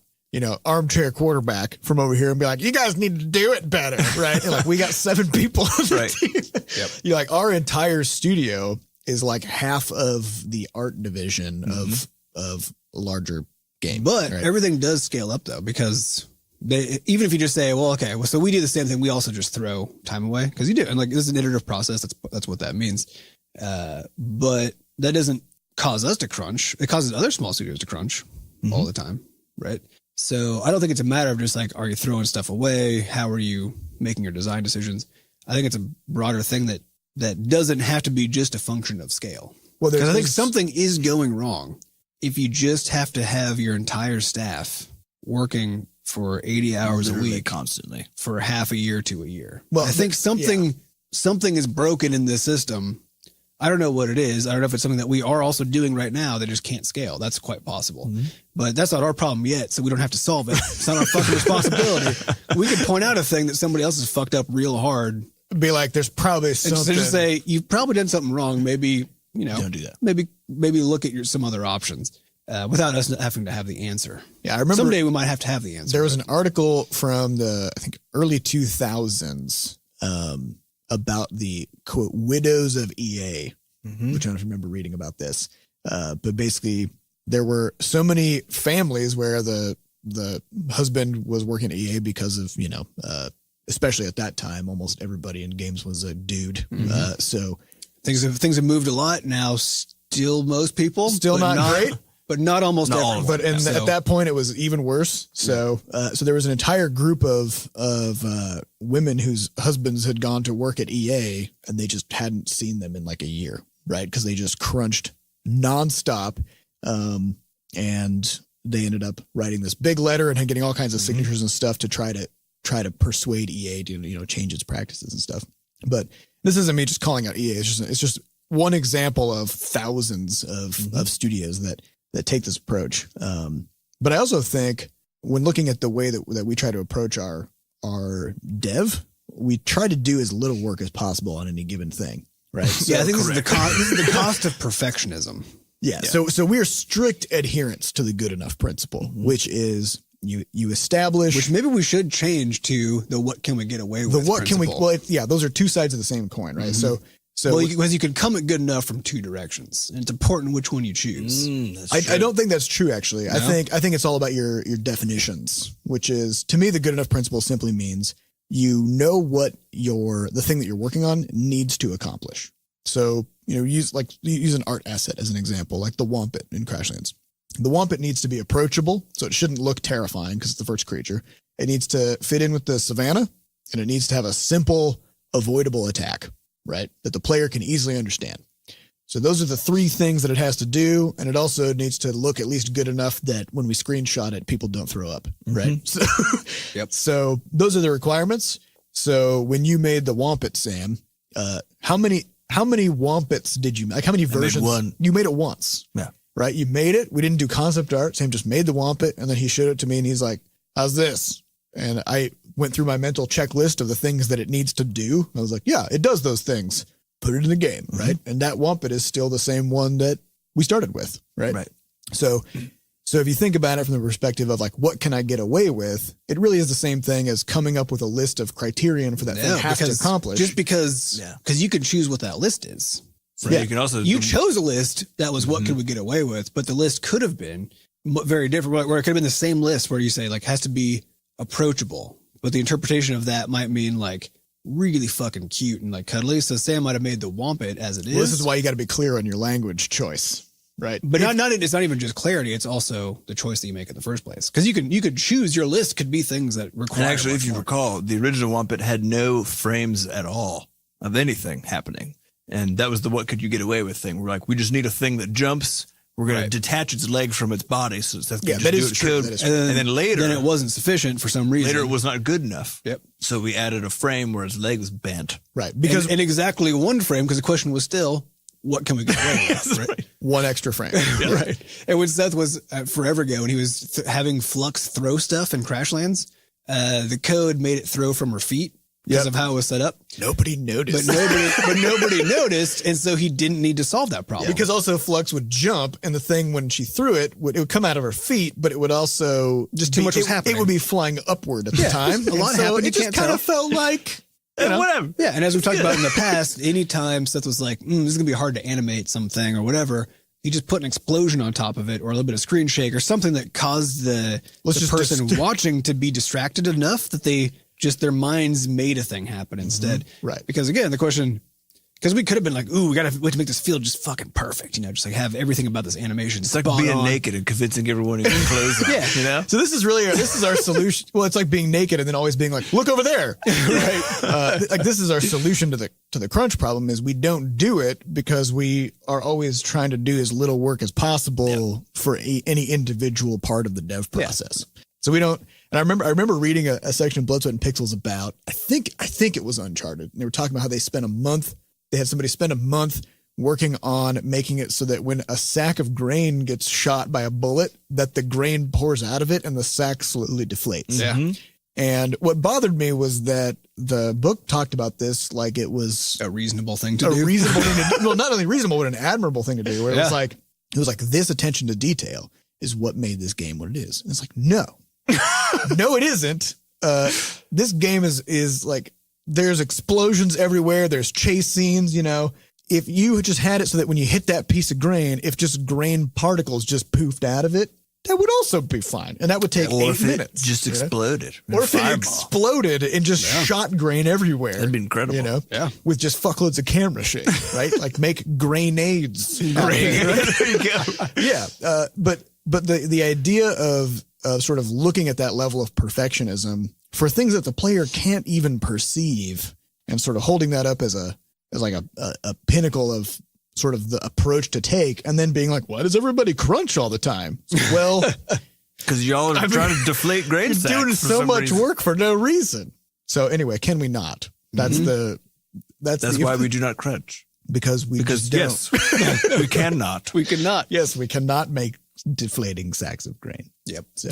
armchair quarterback from over here and be like, you guys need to do it better, right? And like we got 7 people on the team. You're like, our entire studio is like half of the art division of a larger game. But everything does scale up though, because even if you just say, well, okay, so we do the same thing. We also just throw time away because you do. And like, this is an iterative process. That's what that means. But that doesn't cause us to crunch. It causes other small studios to crunch all the time. Right. So I don't think it's a matter of just like, are you throwing stuff away? How are you making your design decisions? I think it's a broader thing that doesn't have to be just a function of scale. Well, because I think something is going wrong if you just have to have your entire staff working for 80 hours a week constantly for half a year to a year. Well, I think something is broken in this system. I don't know what it is. I don't know if it's something that we are also doing right now that just can't scale. That's quite possible. But that's not our problem yet, so we don't have to solve it. It's not our fucking responsibility. We could point out a thing that somebody else has fucked up real hard. Be like, there's probably something. Just say, you've probably done something wrong. Maybe, don't do that. Maybe look at some other options without us having to have the answer. Yeah, I remember someday we might have to have the answer. There was an article from the, I think, early 2000s about the quote widows of EA, which I don't know if you remember reading about this. But basically, there were so many families where the husband was working at EA because of especially at that time, almost everybody in games was a dude. So things have moved a lot now. Still, most people not great, but not almost everyone. But at that point, it was even worse. So so there was an entire group of women whose husbands had gone to work at EA and they just hadn't seen them in like a year, right? Because they just crunched nonstop, and they ended up writing this big letter and getting all kinds of signatures and stuff to try to persuade EA to change its practices and stuff. But this isn't me just calling out EA. It's just one example of thousands of studios that take this approach. But I also think when looking at the way that we try to approach our dev, we try to do as little work as possible on any given thing, right? So, I think this is the cost of perfectionism. Yeah. So we're strict adherents to the good enough principle, which is you establish, which maybe we should change to the what can we get away with? The what principle. can we? Well, those are two sides of the same coin, right? So because you could come at good enough from two directions, and it's important which one you choose. I don't think that's true, actually. No? I think it's all about your definitions, which is, to me, the good enough principle simply means you know what the thing that you're working on needs to accomplish. So, use an art asset as an example, like the Wampet in Crashlands. The Wampet needs to be approachable, so it shouldn't look terrifying because it's the first creature. It needs to fit in with the savannah, and it needs to have a simple, avoidable attack, right? That the player can easily understand. So those are the three things that it has to do, and it also needs to look at least good enough that when we screenshot it, people don't throw up, right? So those are the requirements. So when you made the Wampet, Sam, how many Wampets did you make? Like, how many versions? I made one. You made it once. Yeah. Right? You made it. We didn't do concept art. Sam just made the Wampet, and then he showed it to me, and he's like, how's this? And I went through my mental checklist of the things that it needs to do. I was like, yeah, it does those things. Put it in the game, right? And that Wampet is still the same one that we started with, right? Right. So if you think about it from the perspective of like, what can I get away with? It really is the same thing as coming up with a list of criterion for that thing has to accomplish. Just because you can choose what that list is. Right. Yeah, you can also chose a list that was what could we get away with, but the list could have been very different, where it could have been the same list where you say like has to be approachable, but the interpretation of that might mean like really fucking cute and like cuddly. So Sam might have made the Wampet as it is. Well, this is why you got to be clear on your language choice, right? But it's not even just clarity. It's also the choice that you make in the first place. Because you could choose your list could be things that require. And actually, if you recall, the original Wampet had no frames at all of anything happening. And that was the what could you get away with thing. We're like, we just need a thing that jumps. We're going to detach its leg from its body. So that is true. And then later. Then it wasn't sufficient for some reason. Later it was not good enough. Yep. So we added a frame where its leg was bent. Right. Because in exactly one frame, because the question was still, what can we get away with? Right? One extra frame. Right. And when Seth was forever ago, when he was having Flux throw stuff in Crashlands, the code made it throw from her feet. Because of how it was set up. Nobody noticed. But nobody noticed, and so he didn't need to solve that problem. Because also Flux would jump, and the thing, when she threw it, it would come out of her feet, but it would also just too much was happening. It would be flying upward at the time. A lot happened. It just kind of felt like whatever. Yeah, and as we've talked about in the past, anytime Seth was like, this is gonna be hard to animate something or whatever, he just put an explosion on top of it, or a little bit of screen shake, or something that caused the person watching to be distracted enough that their minds made a thing happen instead. Right. Because again, the question, because we could have been like, we got to wait to make this feel just fucking perfect, just like have everything about this animation. It's like being naked and convincing everyone to get clothes on, So this is our solution. Well, it's like being naked and then always being like, look over there. Right. Like this is our solution to the crunch problem is we don't do it because we are always trying to do as little work as possible for any individual part of the dev process. So we don't. And I remember reading a section of Blood, Sweat, and Pixels about, I think it was Uncharted. And they were talking about how they had somebody spend a month working on making it so that when a sack of grain gets shot by a bullet, that the grain pours out of it and the sack slowly deflates. Yeah. And what bothered me was that the book talked about this like it was a reasonable thing to do. Well, not only reasonable, but an admirable thing to do. Where it was like this attention to detail is what made this game what it is. And it's like, no. No, it isn't. This game is like there's explosions everywhere. There's chase scenes. If you just had it so that when you hit that piece of grain, if just grain particles just poofed out of it, that would also be fine, and that would take 8 minutes. Just exploded, or if it exploded and just shot grain everywhere. That'd be incredible. With just fuckloads of camera shake, right? Like make grenades. There you go. Yeah, but the idea of sort of looking at that level of perfectionism for things that the player can't even perceive and sort of holding that up as a pinnacle of sort of the approach to take, and then being like, why does everybody crunch all the time? Well, because y'all are trying to deflate grain sacks. Doing so much work for no reason. So anyway, can we not? That's that's why we do not crunch. Because we just don't. Yes, we cannot. We cannot. Yes, we cannot make deflating sacks of grain. Yep. So,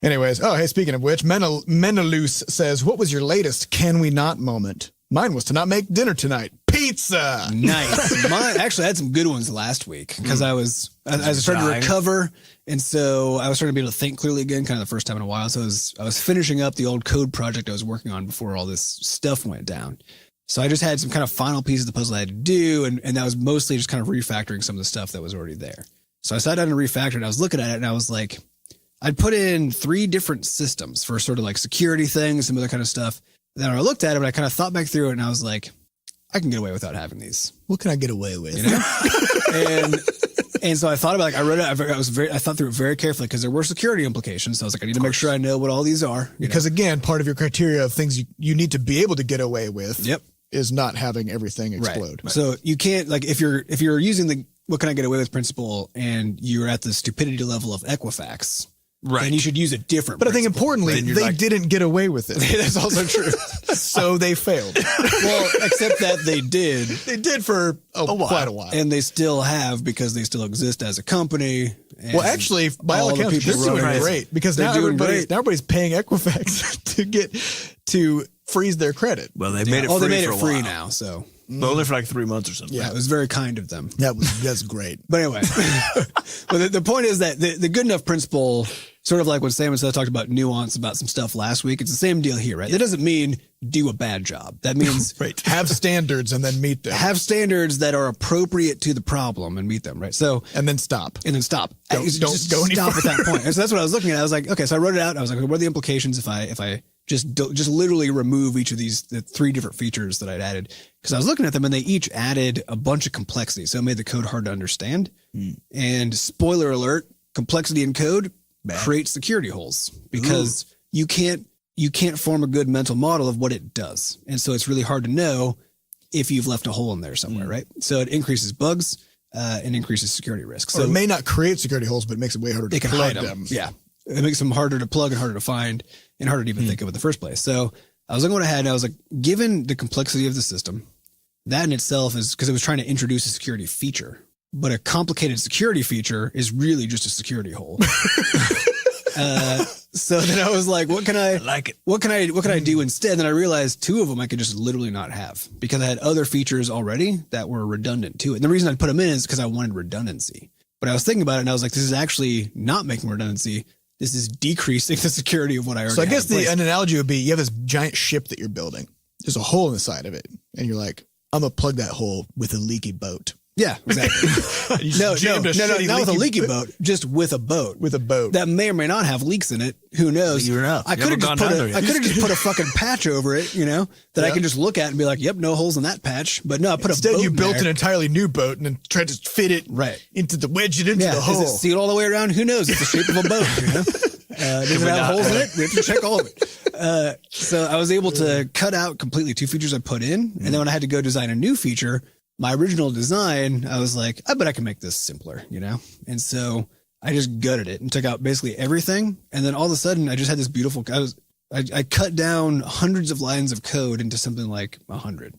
anyways, hey, speaking of which, Menelus says, "What was your latest can we not moment?" Mine was to not make dinner tonight. Pizza. Nice. Actually, I had some good ones last week because I was starting to recover, and so I was starting to be able to think clearly again, kind of the first time in a while. So I was finishing up the old code project I was working on before all this stuff went down. So I just had some kind of final pieces of the puzzle I had to do, and that was mostly just kind of refactoring some of the stuff that was already there. So I sat down and refactored, and I was looking at it, and I was like, I'd put in 3 different systems for sort of like security things, some other kind of stuff. Then I looked at it, but I kind of thought back through it, and I was like, I can get away without having these. What can I get away with? You know? and so I thought about I wrote it. I thought through it very carefully because there were security implications. So I was like, I need to make sure I know what all these are. Because again, part of your criteria of things you need to be able to get away with. Yep. Is not having everything explode. Right. So you can't, like, if you're using the what can I get away with principle and you're at the stupidity level of Equifax, right? And you should use a different. But principle. I think importantly, they didn't get away with it. That's also true. So they failed. Well, except that they did. They did for quite a while, and they still have because they still exist as a company. Well, actually, by all accounts, they're doing great because now everybody's paying Equifax to freeze their credit. Well, they made it free. Oh, they made it free now, so. But only for like 3 months or something. Yeah, it was very kind of them. That's great. But anyway, but the point is that the good enough principle, sort of like when Sam and Seth talked about nuance about some stuff last week, it's the same deal here, right? That doesn't mean do a bad job. That means right. Have standards and then meet them. Have standards that are appropriate to the problem and meet them, right? So and then stop. And then stop. Don't go any stop at that point. And so that's what I was looking at. I was like, okay, so I wrote it out. I was like, what are the implications if I just literally remove each of the 3 different features that I'd added? Because I was looking at them and they each added a bunch of complexity. So it made the code hard to understand. And spoiler alert, complexity in code creates security holes because you can't form a good mental model of what it does. And so it's really hard to know if you've left a hole in there somewhere, right? So it increases bugs and increases security risks. So it may not create security holes, but it makes it way harder to plug them. Yeah. It makes them harder to plug and harder to find and harder to even think of in the first place. So I was going ahead and I was like, given the complexity of the system, that in itself is because it was trying to introduce a security feature, but a complicated security feature is really just a security hole. So then I was like, what can I do instead? And then I realized 2 of them I could just literally not have because I had other features already that were redundant to it. And the reason I put them in is because I wanted redundancy. But I was thinking about it and I was like, this is actually not making redundancy. This is decreasing the security of what I already have. So I guess an analogy would be you have this giant ship that you're building. There's a hole in the side of it. And you're like, I'm going to plug that hole with a leaky boat. Yeah, exactly. No, not with a leaky boat, just with a boat. With a boat. That may or may not have leaks in it. Who knows? I could have just put a fucking patch over it, that I can just look at and be like, yep, no holes in that patch. But no, I put Instead, a boat you built there. an entirely new boat and then tried to fit it into the wedge it into the hole. Is it sealed all the way around? Who knows? It's the shape of a boat, Does it have holes in it? We have to check all of it. So I was able to cut out completely 2 features I put in. And then when I had to go design a new feature, my original design, I was like, I bet I can make this simpler, And so I just gutted it and took out basically everything. And then all of a sudden I just had this beautiful, I cut down hundreds of lines of code into something like 100.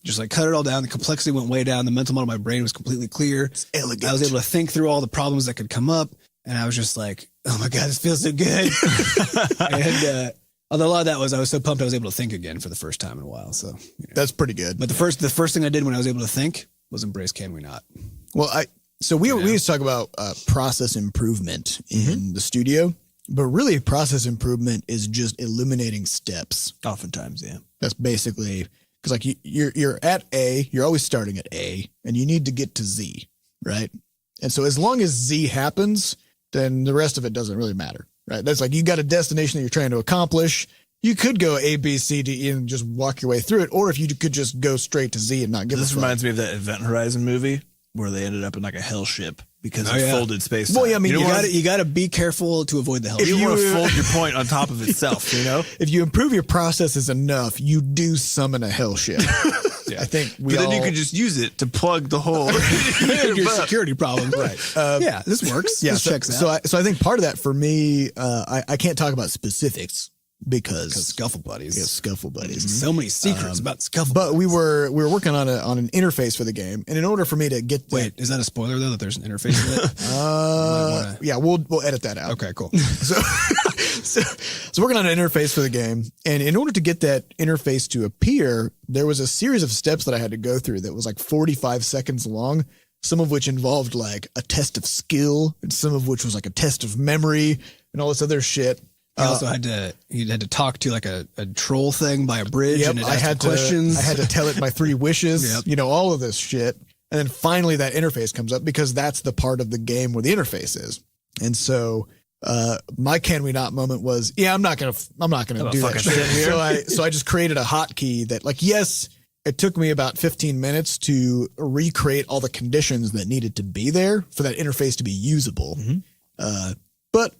Just like cut it all down. The complexity went way down. The mental model of my brain was completely clear. It's elegant. I was able to think through all the problems that could come up. And I was just like, oh my God, this feels so good. And, although a lot of that was, I was so pumped I was able to think again for the first time in a while. So that's pretty good. But the first thing I did when I was able to think was embrace Can We Not. Well, we used to talk about process improvement in the studio, but really process improvement is just eliminating steps. Oftentimes, yeah. That's basically because like you're at A, you're always starting at A, and you need to get to Z, right? And so as long as Z happens, then the rest of it doesn't really matter. Right. That's like you got a destination that you're trying to accomplish. You could go A, B, C, D, E and just walk your way through it. Or if you could just go straight to Z and not give a fuck. This reminds me of that Event Horizon movie where they ended up in like a hell ship because of folded space time. Well, yeah, I mean, you got to be careful to avoid the hell ship. You want to fold your point on top of itself, If you improve your processes enough, you do summon a hell ship. Yeah. I think then you could just use it to plug the hole your security problem. Right. This works. Yeah. This checks out. So I think part of that for me, I can't talk about specifics because Scuffle Buddies. Yeah, Scuffle Buddies. So many secrets about Scuffle But Buddies. we were working on an interface for the game, and in order for me to get the, Wait, is that a spoiler though that there's an interface with it? yeah, we'll edit that out. Okay, cool. So working on an interface for the game, and in order to get that interface to appear, there was a series of steps that I had to go through that was like 45 seconds long, some of which involved like a test of skill, and some of which was like a test of memory and all this other shit. He also had to talk to like a troll thing by a bridge, and it asked questions. I had to tell it my 3 wishes, Yep. All of this shit. And then finally that interface comes up because that's the part of the game where the interface is. And so my can we not moment was, I'm not gonna do that shit. So I just created a hotkey that, like, yes, it took me about 15 minutes to recreate all the conditions that needed to be there for that interface to be usable. But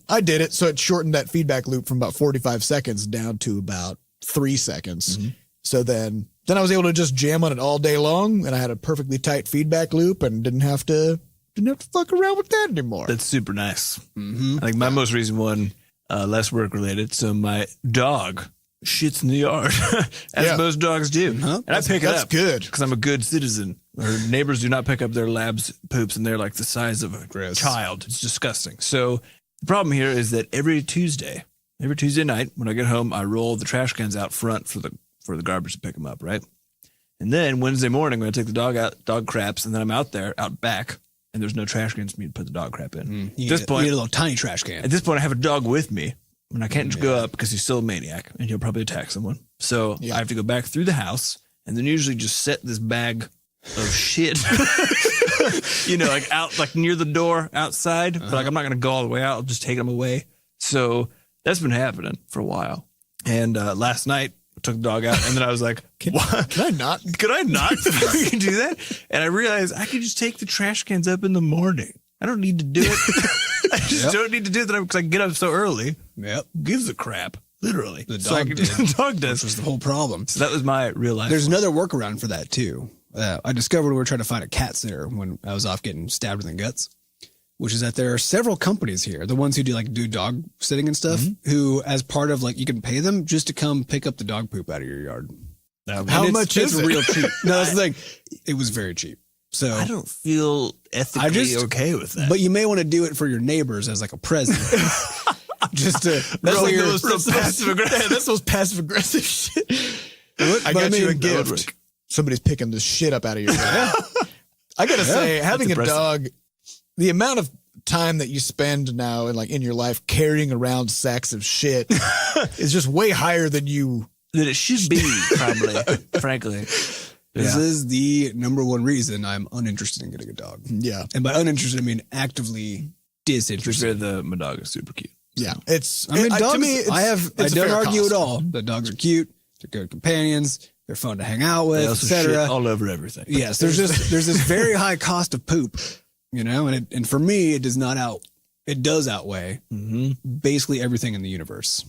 I did it. So it shortened that feedback loop from about 45 seconds down to about 3 seconds. So then I was able to just jam on it all day long, and I had a perfectly tight feedback loop and didn't have to fuck around with that anymore. That's super nice. I think my most recent one, less work related. So my dog shits in the yard, as most dogs do. And I pick it up. That's good. Because I'm a good citizen. Our neighbors do not pick up their lab's poops, and they're like the size of a child. It's disgusting. So the problem here is that every Tuesday night when I get home, I roll the trash cans out front for the garbage to pick them up, right? And then Wednesday morning, when I take the dog out, dog craps, and then I'm out back, and there's no trash cans for me to put the dog crap in. At this point, you need a little tiny trash can. At this point, I have a dog with me, and I can't just go up because he's still a maniac, and he'll probably attack someone. So I have to go back through the house, and then usually just set this bag of shit, like out, like near the door outside. But like I'm not gonna go all the way out. I'll just take them away. So that's been happening for a while. And last night I took the dog out, and then I was like, Could I not fucking do that? And I realized I could just take the trash cans up in the morning. I don't need to do it. I just don't need to do it because I get up so early. Yep. Gives a crap. Literally. The dog did. The dog does. Which was the whole problem. So that was my real life. There's another workaround for that too. I discovered we were trying to find a cat sitter when I was off getting stabbed in the guts, which is that there are several companies here, the ones who do dog sitting and stuff, who, as part of you can pay them just to come pick up the dog poop out of your yard. How much is it? Real cheap. No, that's the thing. It was very cheap. So I don't feel ethically okay with that. But you may want to do it for your neighbors as a present. Just to that's those passive aggressive shit. I got you a gift. Somebody's picking the shit up out of your yard. I gotta say, having a dog, the amount of time that you spend now in your life carrying around sacks of shit is just way higher than it should be, probably, frankly. This is the number one reason I'm uninterested in getting a dog. Yeah. And by uninterested, I mean actively disinterested. My dog is super cute. Yeah. Dogs, to me, I don't argue at all. The dogs are cute. They're good companions. They're fun to hang out with, etc. All over everything. Yes. There's this very high cost of poop, and for me, it does outweigh basically everything in the universe.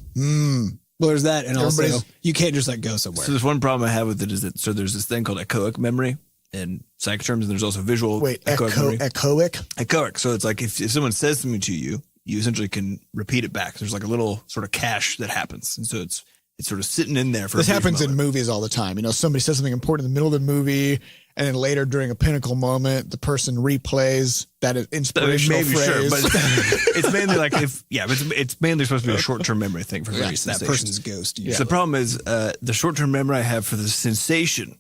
Well, there's that, and also you can't just go somewhere. So there's one problem I have with it is that there's this thing called echoic memory in psych terms, and there's also visual echoic memory. Echoic? So it's like if someone says something to you, you essentially can repeat it back. There's a little sort of cache that happens, and so it's sort of sitting in there for. This happens in movies all the time. Somebody says something important in the middle of the movie, and then later during a pinnacle moment, the person replays that inspirational phrase. Sure, but it's mainly it's mainly supposed to be a short-term memory thing for various that person's ghost. Yeah. So the problem is the short-term memory I have for the sensation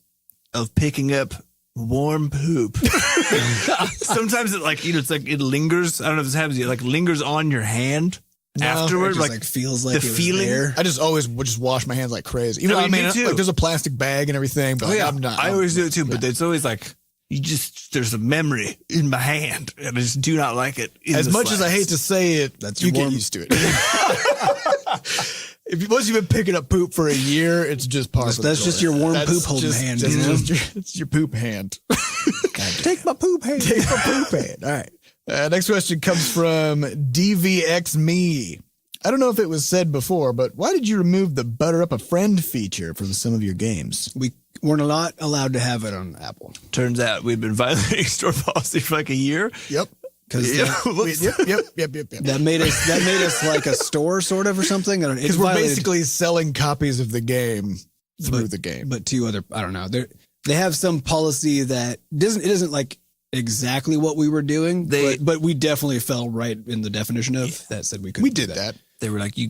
of picking up warm poop. Sometimes it lingers. I don't know if this happens to you. Lingers on your hand. Afterward, feels like the feeling. I just always would just wash my hands like crazy. Even though there's a plastic bag and everything, but I'm not. I always do it too, but it's always there's a memory in my hand, and I just do not like it. As much as I hate to say it, you get used to it. Once you've been picking up poop for a year, it's just part of it. That's just your warm poop holding hand. It's your poop hand. Take my poop hand. Take my poop hand. All right. Next question comes from DVXme. I don't know if it was said before, but why did you remove the butter up a friend feature from some of your games? We weren't allowed to have it on Apple. Turns out we've been violating store policy for a year. Yep. Because Yep. that made us like a store sort of or something. I don't know. Because we're basically selling copies of the game through the game. But to other, I don't know. They have some policy that it isn't like exactly what we were doing, but we definitely fell right in the definition of that said we couldn't. We did that. They were like, you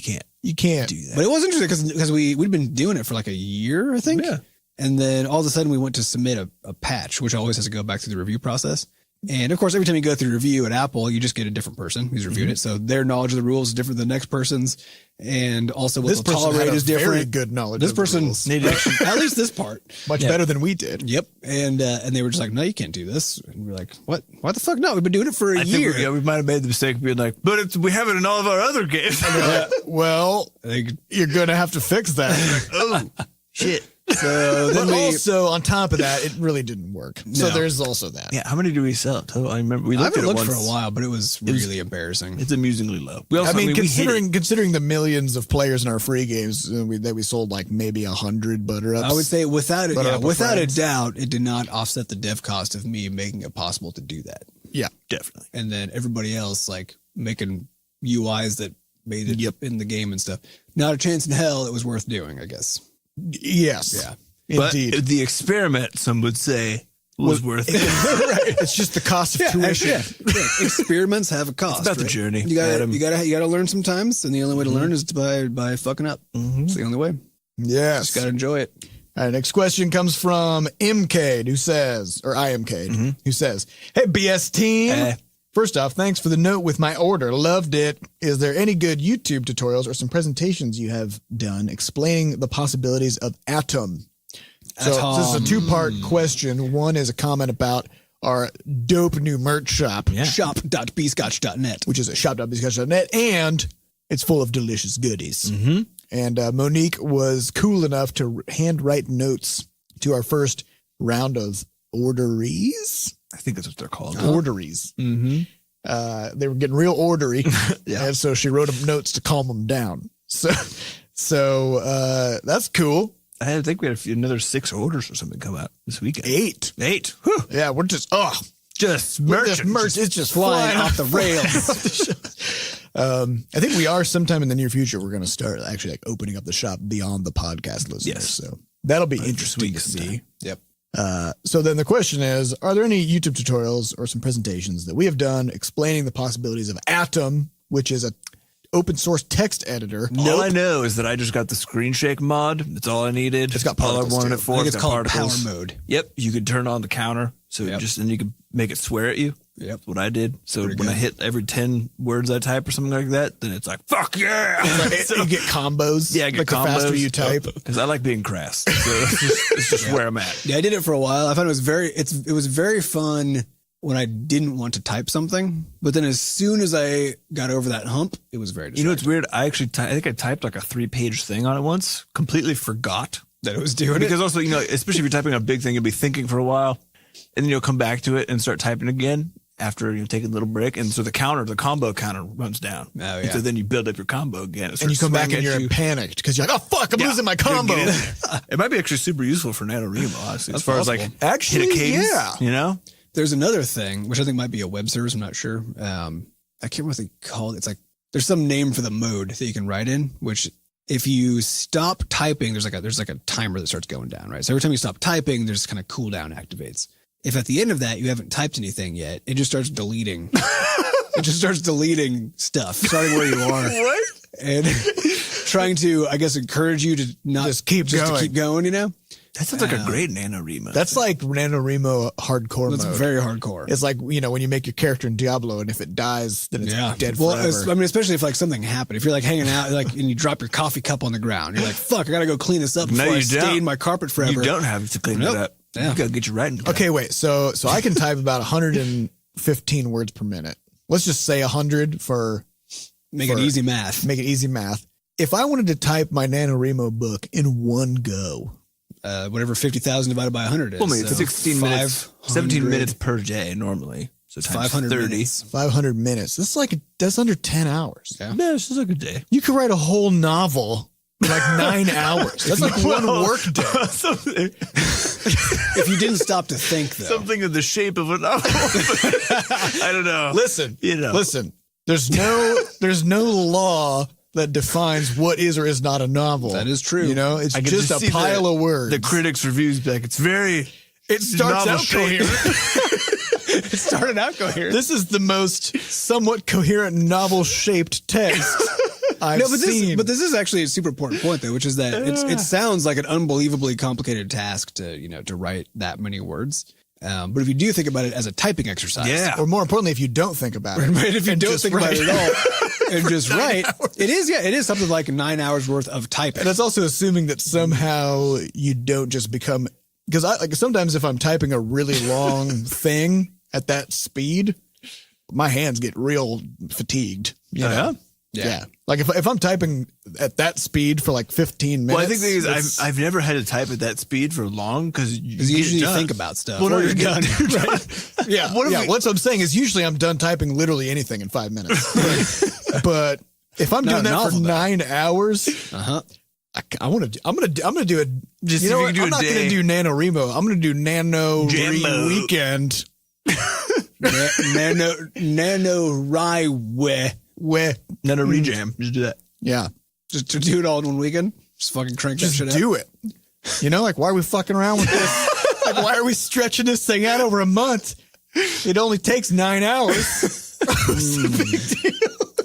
can't do that. But it was interesting because we'd been doing it for like a year, I think. Yeah. And then all of a sudden we went to submit a patch, which always has to go back through the review process. And of course, every time you go through review at Apple, you just get a different person who's reviewed it. So their knowledge of the rules is different than the next person's. And also what they'll tolerate is different. Very good knowledge. This of the person rules. needed at least this part. Much better than we did. Yep. And they were just like, no, you can't do this. And we're like, what? Why the fuck? No, we've been doing it for a year. We might have made the mistake of being like, but we have it in all of our other games. Well, you're going to have to fix that. Oh, shit. So then also on top of that, it really didn't work. So there's also that. Yeah. How many do we sell total? I remember we looked at it once. For a while, but it was really embarrassing. It's amusingly low. Considering the millions of players in our free games that we sold like maybe 100 butter ups. I would say without a doubt, it did not offset the dev cost of me making it possible to do that. Yeah, definitely. And then everybody else like making UIs that made it in the game and stuff. Not a chance in hell it was worth doing, I guess. Yes. Yeah. Indeed. But the experiment, some would say, was worth it. Right. It's just the cost of tuition. Yeah. Experiments have a cost. It's about the journey. You gotta learn sometimes, and the only way to learn is by fucking up. Mm-hmm. It's the only way. Yes. Just gotta enjoy it. All right, next question comes from MK, who says, or IMK, who says, "Hey, BS team. First off, thanks for the note with my order. Loved it. Is there any good YouTube tutorials or some presentations you have done explaining the possibilities of Atom?" So this is a two-part question. One is a comment about our dope new merch shop. Yeah. Shop.bscotch.net. Which is at shop.bscotch.net, and it's full of delicious goodies. Mm-hmm. And Monique was cool enough to handwrite notes to our first round of orderies. I think that's what they're called. Orderies. Mm-hmm. They were getting real ordery. Yeah. And so she wrote them notes to calm them down. So that's cool. I think we had another 6 orders or something come out this weekend. 8. Whew. Yeah, we're just merch. It's just flying off the rails. I think we are sometime in the near future. We're going to start actually like opening up the shop beyond the podcast listeners. Yes. So that'll be interesting to see. Yep. So then the question is, are there any YouTube tutorials or some presentations that we have done explaining the possibilities of Atom, which is a open source text editor? All I know is that I just got the screen shake mod. That's all I needed. It's got all I particles wanted too. it for. I think it's called particles. power mode. Yep. You could turn on the counter. So and you could make it swear at you. Yep. That's what I did. So when I hit every 10 words I type or something like that, then it's like, fuck yeah. So you get combos. Yeah, I get combos. The faster you type. Because I like being crass. So it's just where I'm at. Yeah, I did it for a while. I found it was very fun when I didn't want to type something. But then as soon as I got over that hump, it was very distracting. You know what's weird? I think I typed like a 3-page thing on it once. Completely forgot that it was doing because also, especially if you're typing a big thing, you'll be thinking for a while. And then you'll come back to it and start typing again after you take a little break. And so the combo counter runs down. Oh, yeah. And so then you build up your combo again. And you come back and you're panicked because you're like, oh, fuck, I'm losing my combo. It might be actually super useful for NaNoWriMo, honestly, as far as like actually, hit a cadence, There's another thing, which I think might be a web service. I'm not sure. I can't remember what they call it. It's like, there's some name for the mode that you can write in, which if you stop typing, there's like a timer that starts going down, right? So every time you stop typing, there's kind of cooldown activates. If at the end of that you haven't typed anything yet, it just starts deleting. It just starts deleting stuff, starting where you are. What? And trying to, I guess, encourage you to not just keep going, That sounds like a great NaNoWriMo. That's like NaNoWriMo hardcore mode. It's very hardcore. It's like, when you make your character in Diablo and if it dies, then it's dead forever. Well, especially if like something happened. If you're like hanging out and you drop your coffee cup on the ground, you're like, fuck, I got to go clean this up before I stain my carpet forever. You don't have to clean it up. Yeah. You got to get your writing done. Okay, wait. So I can type about 115 words per minute. Let's just say 100 for... Make it easy math. If I wanted to type my NaNoWriMo book in one go... whatever 50,000 divided by 100 is. Well, it's 16 minutes, 17 minutes per day normally. So it's 500 minutes. 500 minutes. That's under 10 hours. Yeah, it's just like a day. You could write a whole novel Like 9 hours. That's like one work day. If you didn't stop to think, though. Something in the shape of a novel. I don't know. Listen. There's no law that defines what is or is not a novel. That is true. You know, it's just a pile of words. The critics' reviews back. It starts out coherent. It started out coherent. This is the most somewhat coherent novel-shaped text I've seen. But this is actually a super important point, though, which is that it sounds like an unbelievably complicated task to write that many words. But if you do think about it as a typing exercise, or more importantly, if you don't think about it, right, if you don't think about it at all and just write, it is something like 9 hours worth of typing. And it's also assuming that somehow you don't just become, because sometimes if I'm typing a really long thing at that speed, my hands get real fatigued. You know? Yeah. Like if I'm typing at that speed for like 15 minutes. Well, I think the thing is I've never had to type at that speed for long because you usually think about stuff. Well, you're done. Right? Yeah. What I'm saying is usually I'm done typing literally anything in 5 minutes. But if I'm doing that for 9 hours, I'm gonna do it. Just I'm not gonna do NaNoWriMo. I'm gonna do NaNoWriMo. NaNoWriMo. Just do that. Yeah. Just to do it all in one weekend? Just fucking crank that shit out? Just do it. You know, like, why are we fucking around with this? Like, why are we stretching this thing out over a month? It only takes 9 hours.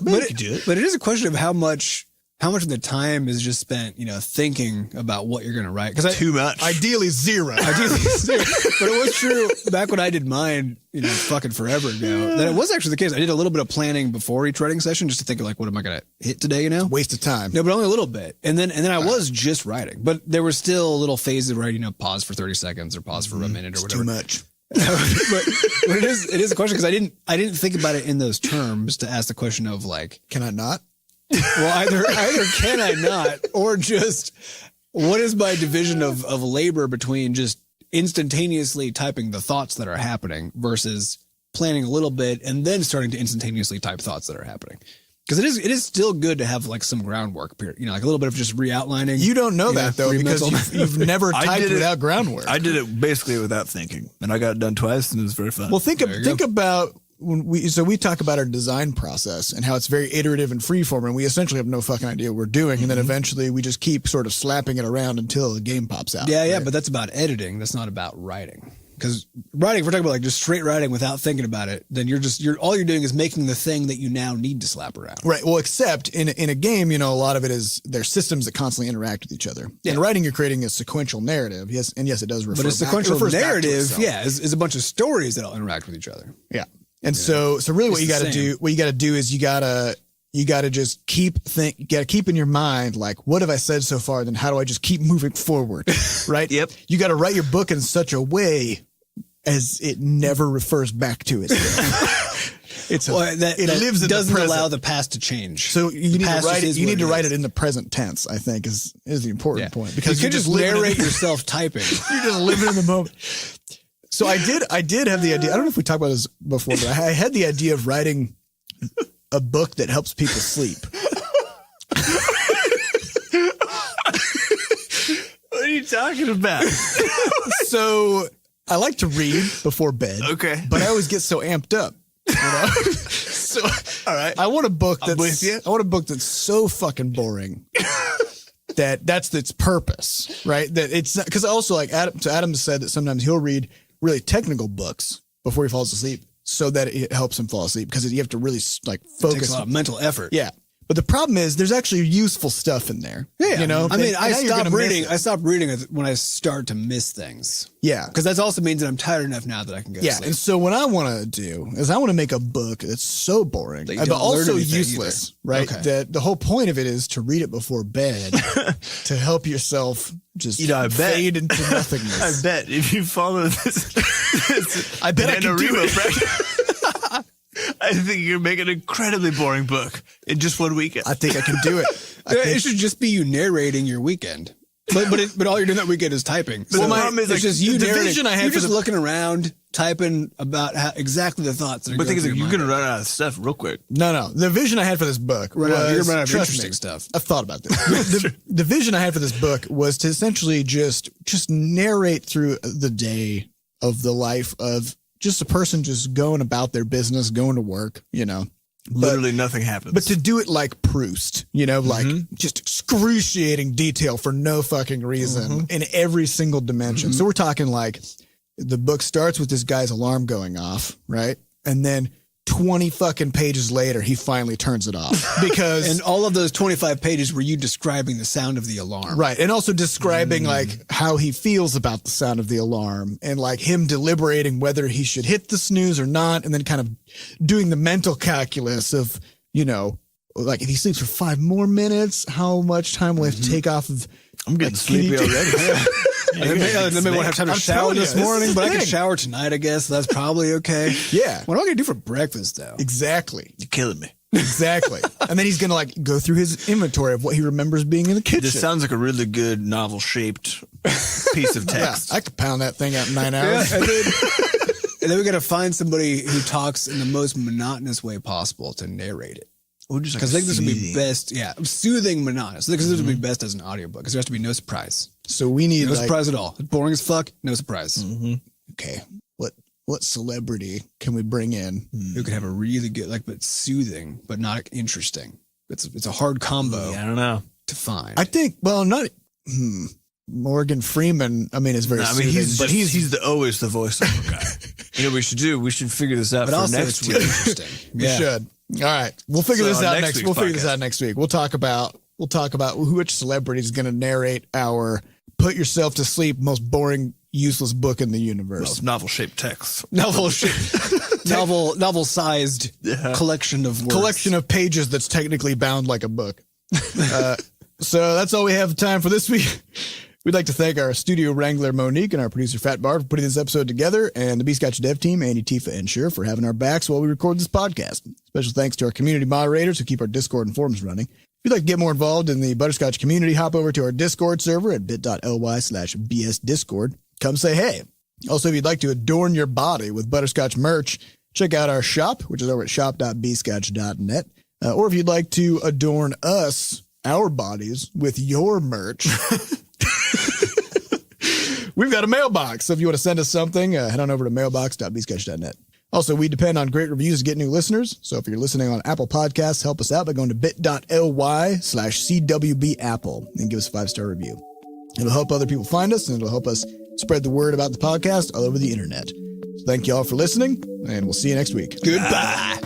But it is a question of how much of the time is just spent, thinking about what you're going to write. Because too much. Ideally zero. But it was true back when I did mine, fucking forever ago. That it was actually the case. I did a little bit of planning before each writing session just to think of like, what am I going to hit today? Waste of time. No, but only a little bit. And then I was just writing, but there were still little phases where I, pause for 30 seconds or pause for a minute or whatever. Too much. but it is a question because I didn't think about it in those terms to ask the question of like, can I not? Well, either can I not, or just what is my division of labor between just instantaneously typing the thoughts that are happening versus planning a little bit and then starting to instantaneously type thoughts that are happening. Because it is still good to have like some groundwork, like a little bit of just re-outlining. You don't know that though, because you've never typed without groundwork. I did it basically without thinking, and I got it done twice, and it was very fun. Well, think about when we talk about our design process and how it's very iterative and freeform, and we essentially have no fucking idea what we're doing, and then eventually we just keep sort of slapping it around until the game pops out. Yeah, right? But that's about editing. That's not about writing. Because writing, if we're talking about like just straight writing without thinking about it, then all you're doing is making the thing that you now need to slap around. Right. Well, except in a game, a lot of it is there's systems that constantly interact with each other. Yeah. In writing, you're creating a sequential narrative. Yes, and yes, it does refer. But a sequential narrative, is a bunch of stories that'll interact with each other. Yeah. And so really, what you got to do is you got to just keep in your mind, like, what have I said so far? Then how do I just keep moving forward? Right. Yep. You got to write your book in such a way as it never refers back to itself. It lives in doesn't allow the past to change. So you need to write it. You need to write it in the present tense, I think is the important point, because you just narrate yourself typing. You're just living in the moment. So I did have the idea. I don't know if we talked about this before, but I had the idea of writing a book that helps people sleep. What are you talking about? So I like to read before bed. Okay. But I always get so amped up. So all right. I want a book that's so fucking boring that's its purpose, right? That it's because also like Adam said that sometimes he'll read really technical books before he falls asleep so that it helps him fall asleep, because you have to really like focus. It takes a lot of mental effort. Yeah. But the problem is there's actually useful stuff in there. Yeah. I stopped reading when I start to miss things. Yeah. Because that also means that I'm tired enough now that I can go to sleep. And so what I want to do is I want to make a book that's so boring, but also useless, right? Okay. That the whole point of it is to read it before bed to help yourself just fade into nothingness. I bet if you follow this I bet I can do it. I think you're making an incredibly boring book in just 1 weekend. I think I can do it. It should just be you narrating your weekend. But all you're doing that weekend is typing. But the problem is, it's just you the narrating. vision I had You're for just looking around, typing about exactly the thoughts that are But the going thing is, through you're your going to mind. run out of stuff real quick. No. The vision I had for this book You're gonna run out of trust interesting me, stuff. I've thought about this. The vision I had for this book was to essentially just narrate through the day of the life of just a person just going about their business, going to work, Literally nothing happens. But to do it like Proust, like just excruciating detail for no fucking reason in every single dimension. So we're talking like the book starts with this guy's alarm going off, right? And then 20 fucking pages later, he finally turns it off because. And all of those 25 pages were you describing the sound of the alarm. Right. And also describing like how he feels about the sound of the alarm and like him deliberating whether he should hit the snooze or not. And then kind of doing the mental calculus of, like if he sleeps for 5 more minutes, how much time will I have to take off of. I'm getting sleepy already. I may won't have time to shower this morning, but I can shower tonight, I guess. So that's probably okay. Yeah. What am I going to do for breakfast, though? Exactly. You're killing me. Exactly. And then he's going to like go through his inventory of what he remembers being in the kitchen. This sounds like a really good novel-shaped piece of text. Yeah, I could pound that thing out in 9 hours. Yeah, and then we got to find somebody who talks in the most monotonous way possible to narrate it. Because I think this would be best. Yeah, soothing, monotonous. Because this would be best as an audiobook. Because there has to be no surprise. So we need no surprise at all. It's boring as fuck. No surprise. Okay, what celebrity can we bring in who could have a really good, but soothing, but not interesting? It's a hard combo. I don't know to find. I think. Well, not. Morgan Freeman. I mean, is very. Soothing, but he's always the voiceover guy. You know what we should do? We should figure this out for next week. Interesting. We should. All right, we'll figure this out next. We'll figure this out next week. We'll talk about which celebrity is going to narrate our "Put Yourself to Sleep" most boring, useless book in the universe. Most novel-shaped text. Novel-sized collection of words. Collection of pages that's technically bound like a book. So that's all we have time for this week. We'd like to thank our studio wrangler, Monique, and our producer, Fat Bar, for putting this episode together, and the Butterscotch dev team, Andy, Tifa, and Shira, for having our backs while we record this podcast. Special thanks to our community moderators who keep our Discord and forums running. If you'd like to get more involved in the Butterscotch community, hop over to our Discord server at bit.ly/bsdiscord. Come say hey. Also, if you'd like to adorn your body with Butterscotch merch, check out our shop, which is over at shop.bscotch.net. Or if you'd like to adorn us, our bodies, with your merch... We've got a mailbox, so if you want to send us something, head on over to mailbox.bscotch.net. Also, we depend on great reviews to get new listeners, so if you're listening on Apple Podcasts, help us out by going to bit.ly/CWBApple and give us a 5-star review. It'll help other people find us, and it'll help us spread the word about the podcast all over the internet. So thank you all for listening, and we'll see you next week. Goodbye.